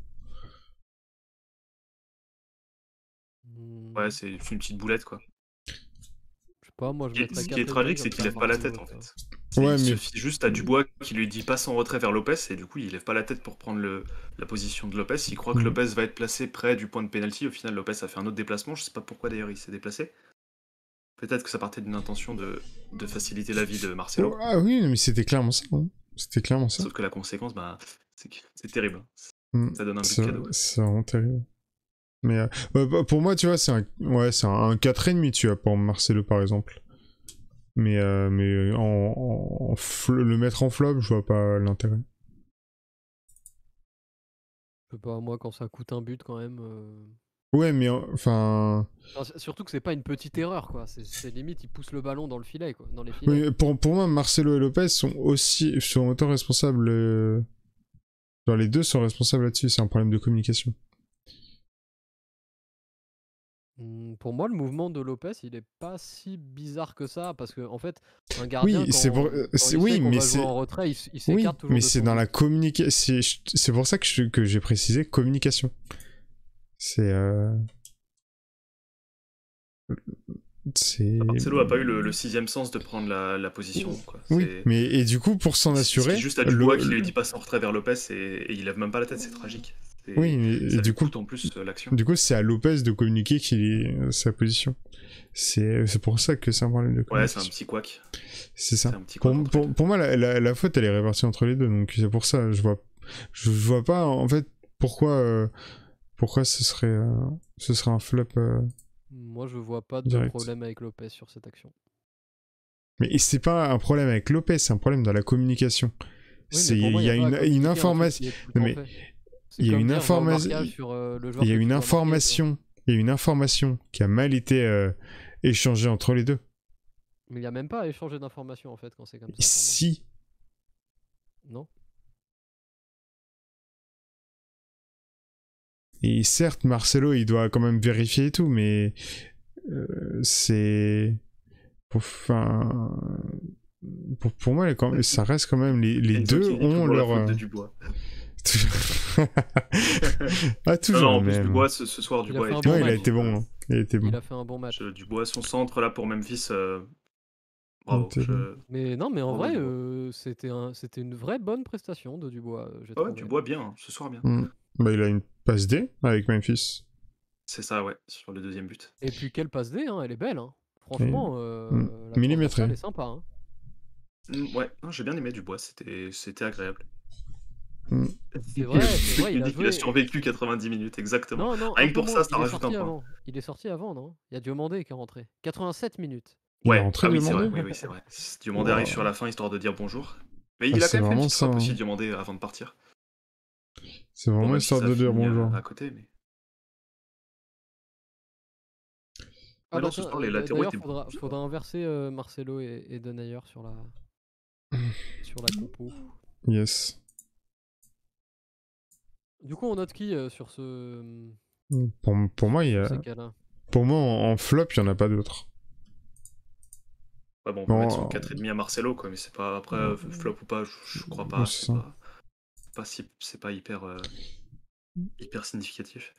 Ouais, c'est une petite boulette, quoi. Je sais pas, moi je mettrais. Ce qui est tragique, c'est qu'il lève pas la tête, en fait. Ouais, il suffit juste à Dubois qui lui dit passe en retrait vers Lopez, et du coup il lève pas la tête pour prendre la position de Lopez. Il croit que Lopez va être placé près du point de pénalty. Au final, Lopez a fait un autre déplacement. Je sais pas pourquoi d'ailleurs il s'est déplacé. Peut-être que ça partait d'une intention de faciliter la vie de Marcelo. Ah oui, mais c'était clairement ça. Hein. C'était clairement ça. Sauf que la conséquence, c'est terrible. Ça donne un but cadeau. C'est vraiment terrible. Mais pour moi, tu vois, c'est un 4,5, tu vois, pour Marcelo par exemple. Mais le mettre en flop, je vois pas l'intérêt. Je sais pas, moi quand ça coûte un but quand même. Ouais, mais enfin. Surtout que c'est pas une petite erreur, quoi. C'est limite, il pousse le ballon dans le filet, quoi, dans les filets. Oui, pour moi, Marcelo et Lopez sont autant responsables. Genre les deux sont responsables là-dessus. C'est un problème de communication. Pour moi, le mouvement de Lopez, il est pas si bizarre que ça, parce que en fait, un gardien, oui, c'est en retrait, il s'écarte toujours. Mais c'est dans la communication. C'est pour ça que j'ai précisé communication. C'est Marcelo a pas eu le sixième sens de prendre la position. Quoi. Oui, mais et du coup, pour s'en assurer... C'est juste à Dubois qui lui dit passe en retrait vers Lopez et il lève même pas la tête, c'est tragique. Oui, mais ça du coup, coûte en plus l'action. Du coup, c'est à Lopez de communiquer sa position. C'est pour ça que c'est un problème de communication. Ouais, c'est un petit couac. C'est ça. Pour moi, la faute, elle est répartie entre les deux, donc c'est pour ça. Je vois pas, en fait, pourquoi ce serait un flop. Moi, je vois pas de direct. problème avec Lopez sur cette action. Mais c'est pas un problème avec Lopez, c'est un problème dans la communication. Oui, il y a une information. Non, mais il y a une information. Il y a une information. Il y a une information qui a mal été échangée entre les deux. Mais il n'y a même pas à échanger d'informations en fait quand c'est comme ça. Si. Non. Et certes, Marcelo, il doit quand même vérifier et tout, mais c'est... Enfin... Pour moi, ça reste quand même... Les deux ont leur... De Dubois. Ah, toujours. Non, en plus, Dubois, ce soir, Dubois il a été bon. Hein. Il a fait un bon match. Dubois, son centre là pour Memphis... Bravo. Mais non, mais en vrai, c'était une vraie bonne prestation de Dubois. Ouais, Dubois bien, ce soir bien. Bah, il a une passe D avec Memphis. C'est ça, ouais, sur le deuxième but. Et puis quelle passe D, hein, elle est belle. Hein. Franchement, millimétrée. Elle est sympa. Hein. Ouais, j'ai bien aimé Dubois, c'était agréable. C'est vrai, il a survécu 90 minutes, exactement. Non, rien que pour ça rajoute un point. Il est sorti avant, non? Il y a Diomandé qui est rentré. 87 minutes. Ouais, c'est vrai. Oui, c'est vrai. Diomandé arrive sur la fin histoire de dire bonjour. Mais il a quand même fait une petite frappe aussi, Diomandé, avant de partir. C'est vraiment histoire de dire bonjour. À côté, mais... ce soir, les latéraux étaient faudra inverser Marcelo et Denayer sur la compo. Yes. Du coup, on note qui sur ce... Pour moi, il y a... Pour moi, en flop, il n'y en a pas d'autres. Ouais, bon, on peut mettre son 4,5 à Marcelo, quoi, mais c'est pas... Après, flop ou pas, je crois pas. C'est pas hyper significatif.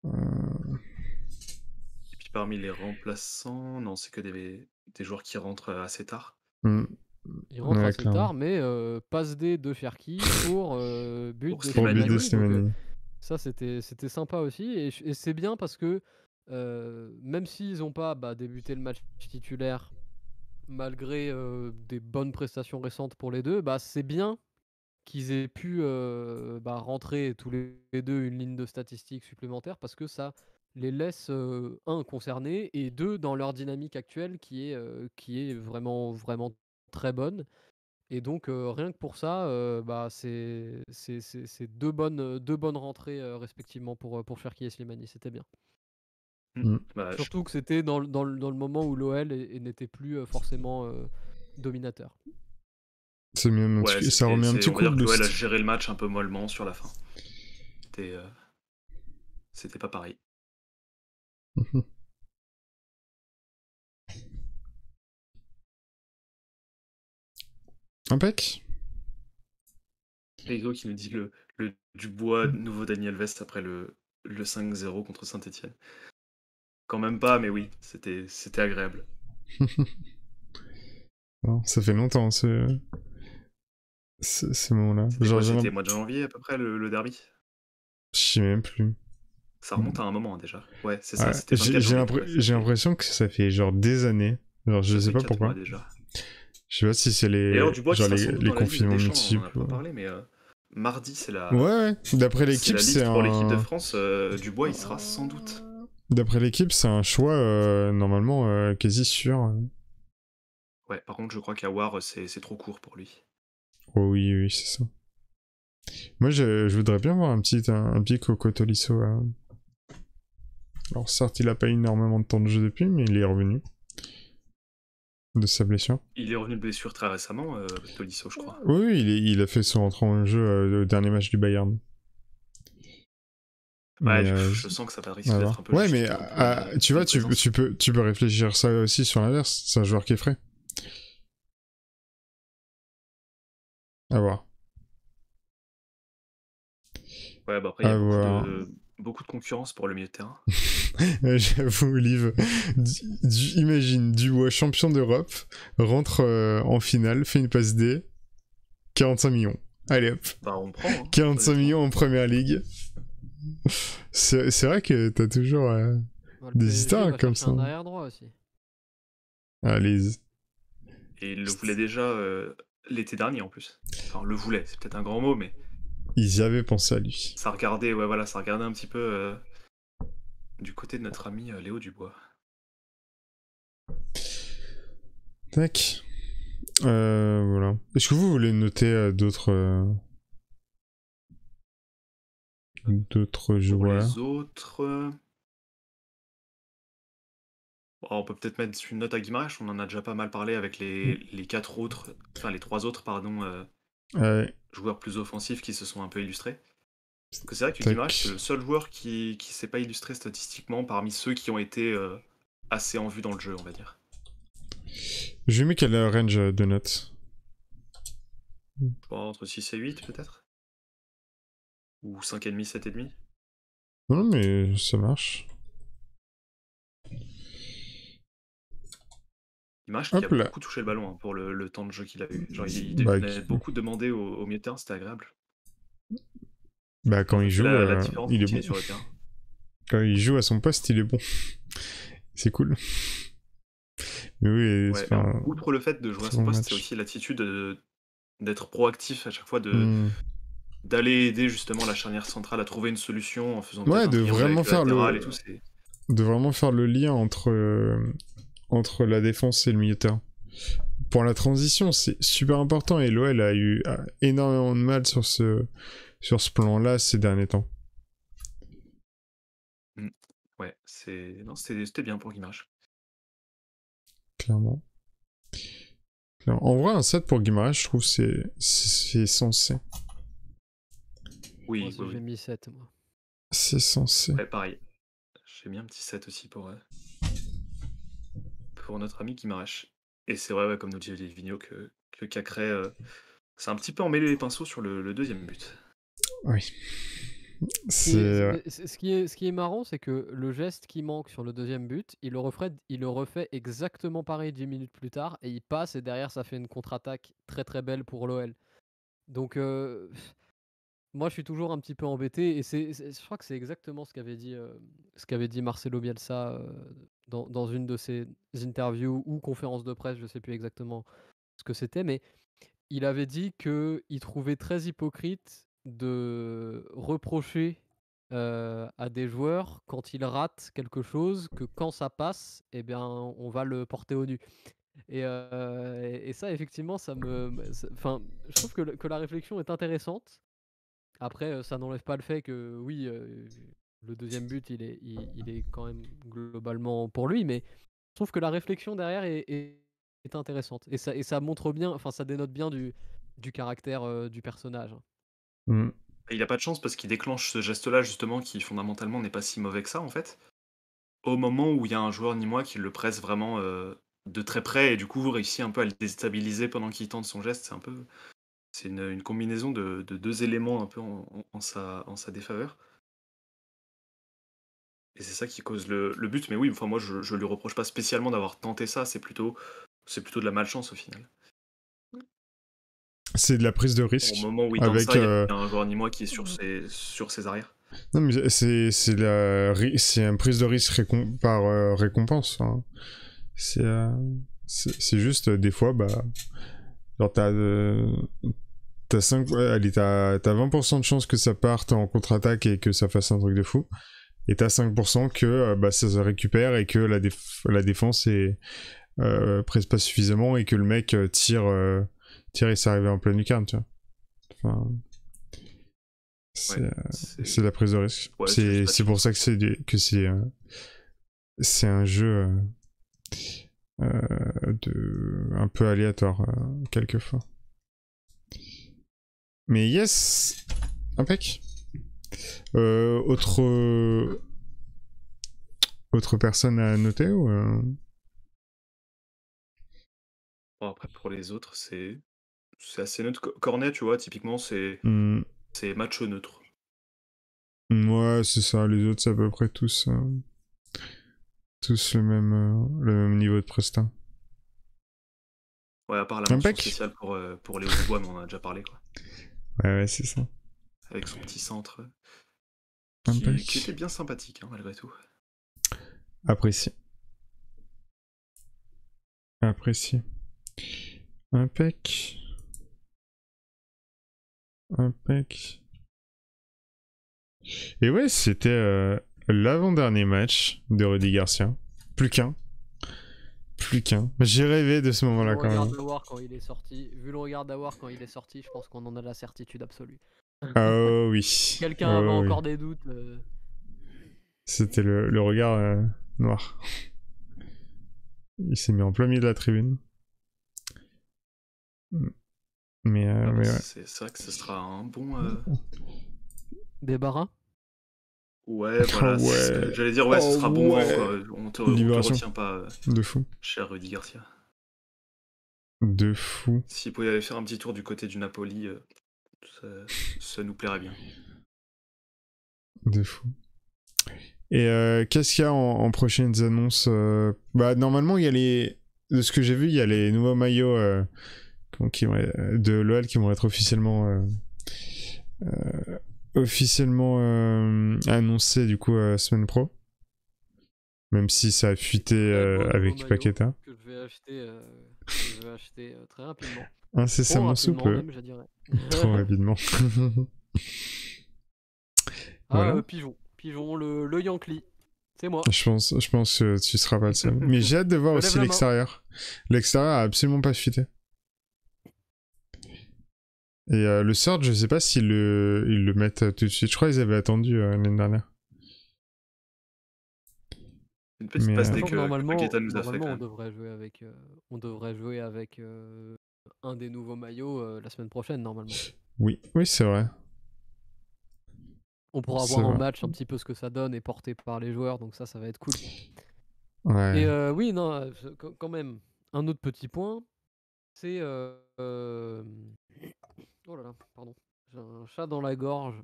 Et puis parmi les remplaçants, non, c'est que des joueurs qui rentrent assez tard. Ils rentrent assez tard, mais passe D de Cherki pour but de Slimani. Ça, c'était sympa aussi. Et c'est bien parce que même s'ils n'ont pas débuté le match titulaire, malgré des bonnes prestations récentes pour les deux, c'est bien qu'ils aient pu rentrer tous les deux une ligne de statistiques supplémentaire parce que ça les laisse, un, concernés, et deux, dans leur dynamique actuelle qui est vraiment, vraiment très bonne. Et donc, rien que pour ça, c'est deux bonnes rentrées respectivement pour Cherki et Slimani. C'était bien. Surtout que c'était dans le moment où l'OL n'était plus forcément dominateur. C'est mieux, ça remet un petit coup de boost. L'OL a géré le match un peu mollement sur la fin. C'était pas pareil. Impec. Rigo qui nous dit le Dubois nouveau Daniel Vest après le 5-0 contre Saint-Etienne. Quand même pas, mais oui, c'était agréable. Non, ça fait longtemps ce moment-là. C'était mois de janvier à peu près le derby. Je sais même plus. Ça remonte à un moment déjà. Ouais, c'est ça. J'ai l'impression que ça fait genre des années. Genre, je sais pas pourquoi. Déjà. Je sais pas si c'est les confinements multiples. On en a pas parlé, mais mardi, c'est la. Ouais. D'après l'équipe, c'est pour l'équipe de France. Dubois, il sera sans doute. D'après l'équipe, c'est un choix normalement quasi sûr. Ouais, par contre, je crois qu'Awar, c'est trop court pour lui. Oh oui, c'est ça. Moi, je voudrais bien voir un petit Coco Tolisso. Alors, certes, il a pas eu énormément de temps de jeu depuis, mais il est revenu de sa blessure. Il est revenu de blessure très récemment, Tolisso, je crois. Oui, il a fait son entrée en jeu au dernier match du Bayern. Ouais, je sens que ça va risquer d'être un peu... Ouais, mais tu vois, tu peux réfléchir ça aussi sur l'inverse. C'est un joueur qui est frais. À voir. Ouais, bah après, il y À a voir. beaucoup de concurrence pour le milieu de terrain. J'avoue, Olive. Imagine, Dubois, champion d'Europe, rentre en finale, fait une passe D, 45 millions. Allez hop. Bah, on prend, hein, 45 honnêtement. millions en première ligue. C'est vrai que t'as toujours Le des PSG histoires va comme chercher ça. un arrière droit aussi. Allez. Et il le voulait déjà l'été dernier en plus. Enfin, le voulait, c'est peut-être un grand mot, mais Ils y avaient pensé à lui. ça regardait, ouais, voilà, ça regardait un petit peu du côté de notre ami Léo Dubois. Tac. Voilà. Est-ce que vous voulez noter d'autres Pour joueurs? les autres, on peut peut-être mettre une note à Guimaraes, on en a déjà pas mal parlé avec les quatre autres, enfin les trois autres, pardon, Ouais, joueurs plus offensifs qui se sont un peu illustrés. Parce que c'est vrai que tac. Guimaraes, c'est le seul joueur qui s'est pas illustré statistiquement parmi ceux qui ont été assez en vue dans le jeu, on va dire. Je vais mettre quel range de notes? Je crois entre 6 et 8 peut-être. Ou 5,5, 7,5. Non, mais ça marche. Guimaraes qui a Hop là. beaucoup touché le ballon hein, pour le temps de jeu qu'il a eu. Genre, il Bah, venait être beaucoup demandé au milieu de terrain, c'était agréable. bah quand Ça il fait joue, la différence il est quand il bon. est sur le terrain. Quand il joue à son poste, il est bon. C'est cool. Mais oui, Ouais, outre le fait de jouer à son poste, c'est aussi l'attitude d'être proactif à chaque fois, d'aller aider justement la charnière centrale à trouver une solution en faisant Ouais, peut-être un triangle avec le latéral et tout. De vraiment faire le lien entre la défense et le milieu de terrain. Pour la transition, c'est super important et l'OL a eu énormément de mal sur ce plan-là ces derniers temps. Ouais, c'était bien pour Guimaraes. Clairement. En vrai, un 7 pour Guimaraes, je trouve c'est censé. Oui, moi aussi, j'ai mis 7, moi. C'est censé. Ouais, pareil. J'ai mis un petit 7 aussi pour notre ami Guimaraes. Et c'est vrai, ouais, comme nous dit Vigno, que Cacré s'est un petit peu emmêlé les pinceaux sur le deuxième but. Oui. Ce qui est marrant, c'est que le geste qui manque sur le deuxième but, il le refait exactement pareil 10 minutes plus tard, et il passe, et derrière ça fait une contre-attaque très très belle pour l'OL. Donc moi je suis toujours un petit peu embêté, et je crois que c'est exactement ce qu'avait dit Marcelo Bielsa dans une de ses interviews ou conférences de presse, je sais plus exactement ce que c'était, mais il avait dit qu'il trouvait très hypocrite de reprocher à des joueurs quand ils ratent quelque chose, que quand ça passe, eh bien, on va le porter au nu. Et ça, effectivement, enfin, je trouve que la réflexion est intéressante. Après, ça n'enlève pas le fait que, oui, le deuxième but, il est quand même globalement pour lui, mais je trouve que la réflexion derrière est intéressante. Et ça montre bien, enfin, ça dénote bien du caractère du personnage. Et il a pas de chance parce qu'il déclenche ce geste-là, justement, qui fondamentalement n'est pas si mauvais que ça, en fait. Au moment où il y a un joueur nîmois qui le presse vraiment de très près et du coup réussit un peu à le déstabiliser pendant qu'il tente son geste, c'est une combinaison de deux éléments un peu en sa défaveur. Et c'est ça qui cause le but. Mais oui, enfin moi je lui reproche pas spécialement d'avoir tenté ça, c'est plutôt de la malchance au final. C'est de la prise de risque. Au moment où il tente ça, il y a un joueur nîmois qui est sur ses arrières. Non, mais c'est une prise de risque par récompense. Hein. C'est juste des fois, bah, genre t'as 20% de chance que ça parte en contre-attaque et que ça fasse un truc de fou. Et t'as 5% que bah, ça se récupère et que la défense presse pas suffisamment et que le mec tire et c'est arrivé en pleine lucarne, tu vois. Enfin, c'est la prise de risque. Ouais, c'est pour ça que c'est un jeu un peu aléatoire quelquefois. Mais yes, impec. Autre personne à noter ou Bon, après pour les autres c'est assez neutre. Cornet, tu vois, typiquement c'est match neutre. Ouais, c'est ça. Les autres, c'est à peu près tous le même niveau de presta. Ouais, à part la mention spéciale pour Léo Dubois, mais on en a déjà parlé, quoi. Ouais, c'est ça. Avec son petit centre qui était bien sympathique, hein, malgré tout. Apprécié. Impec. Et ouais, c'était l'avant-dernier match de Rudy Garcia. Plus qu'un. J'ai rêvé de ce moment-là quand même. Vu le regard d'Awar quand il est sorti, je pense qu'on en a la certitude absolue. Oh oui. Quelqu'un avait encore des doutes. C'était le regard noir. Il s'est mis en plein milieu de la tribune. Mais ouais. C'est vrai que ce sera un bon... Débarras. Ouais, voilà, c'est ce que j'allais dire, ce sera bon vent, quoi. On te retient pas, de fou. Cher Rudy Garcia. De fou. S'il pouvait aller faire un petit tour du côté du Napoli, ça nous plairait bien. De fou. Et qu'est-ce qu'il y a en prochaines annonces normalement, il y a de ce que j'ai vu, il y a les nouveaux maillots de LoL qui vont être officiellement annoncé du coup semaine pro, même si ça a fuité avec Paqueta que je vais acheter très rapidement, incessamment sous peu, trop rapidement. Voilà. Pigeon le Yankee, c'est moi. Je pense que tu seras pas le seul, mais j'ai hâte de voir aussi l'extérieur a absolument pas fuité. Et le Surge, je sais pas s'ils le mettent tout de suite. Je crois qu'ils avaient attendu l'année dernière. Une petite passe D que Paqueta nous a fait. On devrait jouer avec un des nouveaux maillots la semaine prochaine, normalement. Oui, c'est vrai. On pourra voir en match un petit peu ce que ça donne et porté par les joueurs, donc ça va être cool. Ouais. Et oui, non, quand même, un autre petit point, c'est... Oh là là, pardon, j'ai un chat dans la gorge.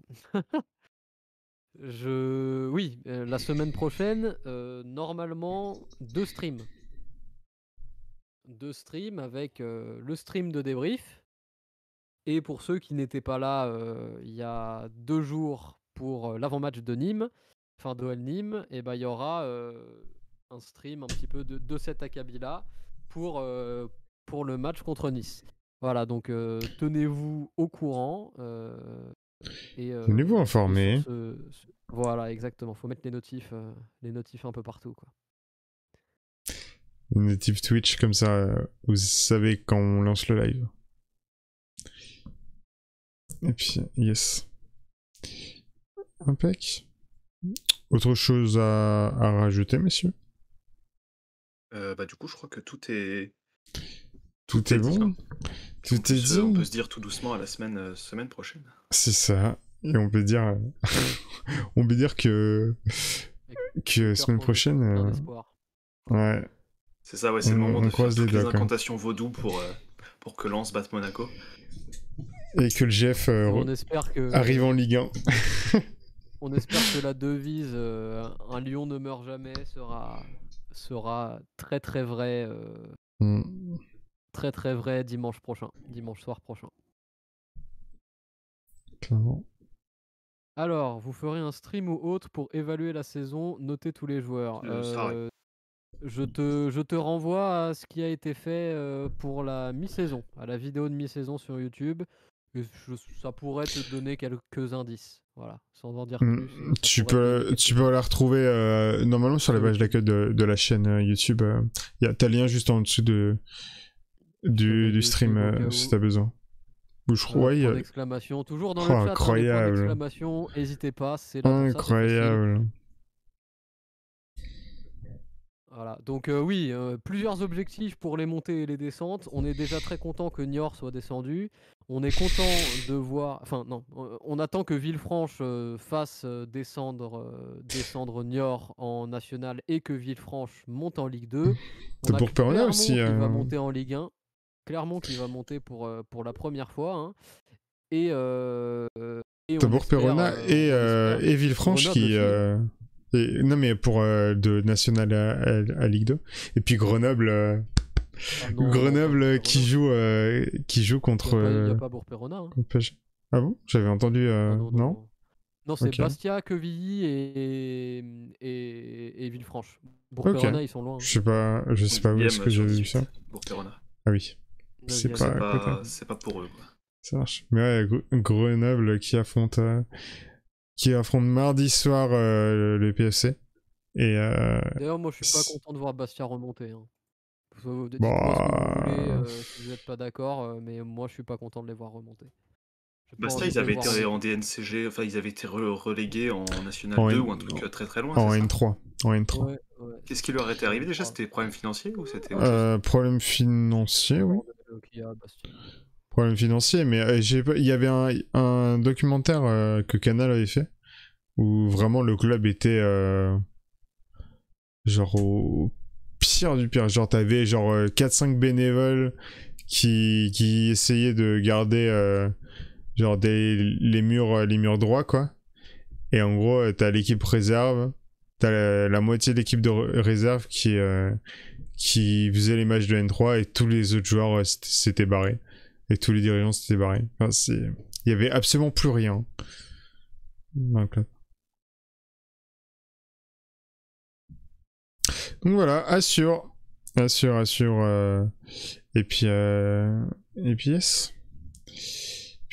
Oui, la semaine prochaine, normalement, 2 streams. 2 streams avec le stream de débrief. Et pour ceux qui n'étaient pas là il y a 2 jours pour l'avant-match de Nîmes, enfin d'OL Nîmes, et il y aura un stream un petit peu de cet acabit-là pour le match contre Nice. Voilà, donc tenez-vous au courant. Tenez-vous informés. Voilà, exactement. Faut mettre les notifs un peu partout, quoi. Les notifs Twitch, comme ça, vous savez quand on lance le live. Et puis, yes. Impec. Autre chose à rajouter, messieurs? Du coup, je crois que tout est bon. Tout est dit. On peut se dire tout doucement à la semaine prochaine. C'est ça. Et on peut dire que semaine prochaine. Ouais. C'est ça, c'est le moment de faire toutes les incantations vaudou pour que Lens batte Monaco. Et que le GF arrive en Ligue 1. On espère que la devise un lion ne meurt jamais sera très très vrai très très vrai dimanche soir prochain. Clairement. Alors, vous ferez un stream ou autre pour évaluer la saison, noter tous les joueurs. Je te renvoie à ce qui a été fait pour la mi-saison, à la vidéo de mi-saison sur YouTube. Ça pourrait te donner quelques indices, voilà, sans en dire plus. Tu peux la retrouver normalement sur la page d'accueil de la chaîne YouTube. T'as le lien juste en dessous du stream si t'as besoin. Je crois point d'exclamation, toujours dans le chat. Incroyable. Point d'exclamation, n'hésitez pas, c'est là. Incroyable. Voilà, donc oui, plusieurs objectifs pour les montées et les descentes. On est déjà très content que Niort soit descendu. On est content de voir... Enfin, non, on attend que Villefranche fasse descendre Niort en national et que Villefranche monte en Ligue 2. C'est pour Perona aussi. Qui va monter en Ligue 1. Clermont qui va monter pour la première fois. Hein. Et T'as Bourg-Perona et Villefranche qui... non mais pour de National à Ligue 2. Et puis Grenoble... Grenoble qui joue contre... Il n'y a pas Bourg-Perona. Hein. Ah bon? J'avais entendu... non, non, c'est Bastia, Quevilly et Villefranche. Bourg-Perona, ils sont loin. Je sais pas où est-ce que j'avais vu ça. Bourg-Perona. Ah oui. C'est pas pour eux. Quoi. Ça marche. Mais ouais, Grenoble qui affronte mardi soir le PFC. Et d'ailleurs, moi, je suis pas content de voir Bastia remonter. Hein. Dites-moi ce que vous voulez, si vous n'êtes pas d'accord, mais moi, je suis pas content de les voir remonter. Bastia, ils avaient été en DNCG, enfin, ils avaient été relégués en National 2 ou un truc très très loin. En N3. Ouais. Qu'est-ce qui leur était arrivé déjà? C'était des problèmes financiers ou c'était problèmes financiers, oui. Problème financier, mais il y avait un documentaire que Canal avait fait où vraiment le club était genre au pire du pire. Genre t'avais genre 4-5 bénévoles qui essayaient de garder genre les murs droits quoi. Et en gros t'as l'équipe réserve, t'as la moitié de l'équipe de réserve qui faisait les matchs de N3 et tous les autres joueurs s'étaient barrés. Et tous les dirigeants s'étaient barrés. Enfin, il y avait absolument plus rien dans le club. Donc voilà, assure. Et puis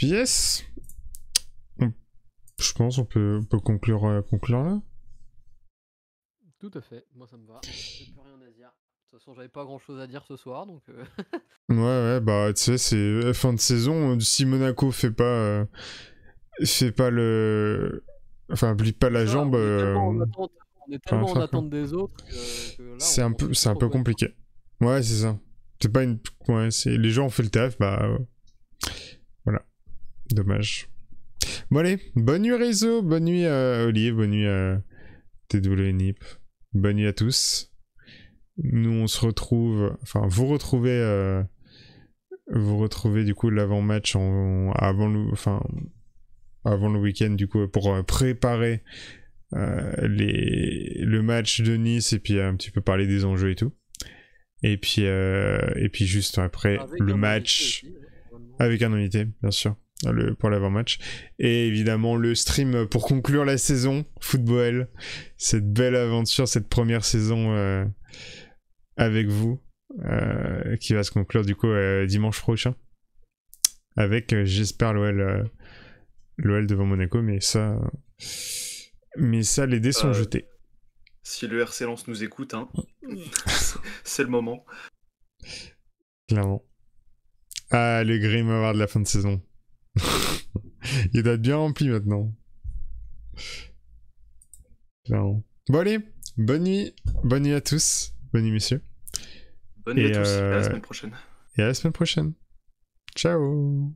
yes. Je pense qu'on peut conclure là. Tout à fait, moi ça me va. J'ai plus rien à dire. De toute façon, j'avais pas grand chose à dire ce soir, donc. Ouais, bah tu sais, c'est fin de saison. Si Monaco fait pas le, enfin, plie pas la jambe. On est tellement en attente des autres que là. C'est un peu compliqué. Ouais, c'est ça. C'est pas une. Ouais, les gens ont fait le taf, bah. Voilà. Dommage. Bon allez, bonne nuit Réseau, bonne nuit Olivier, bonne nuit TW Nip, bonne nuit à tous. Nous on se retrouve, enfin vous retrouvez du coup l'avant-match avant le week-end du coup pour préparer le match de Nice et puis un petit peu parler des enjeux et tout. Et puis juste après le match avec un invité bien sûr. Pour l'avant-match et évidemment le stream pour conclure la saison Football, cette belle aventure, cette première saison avec vous qui va se conclure du coup dimanche prochain avec j'espère l'OL devant Monaco, mais ça les dés sont jetés. Si le RC Lens nous écoute hein, c'est le moment clairement. Ah, le Grim Award de la fin de saison. Il doit être bien rempli maintenant. Clairement. Bon allez, bonne nuit à tous, bonne nuit messieurs. Bonne nuit à tous, à la semaine prochaine. Et à la semaine prochaine. Ciao.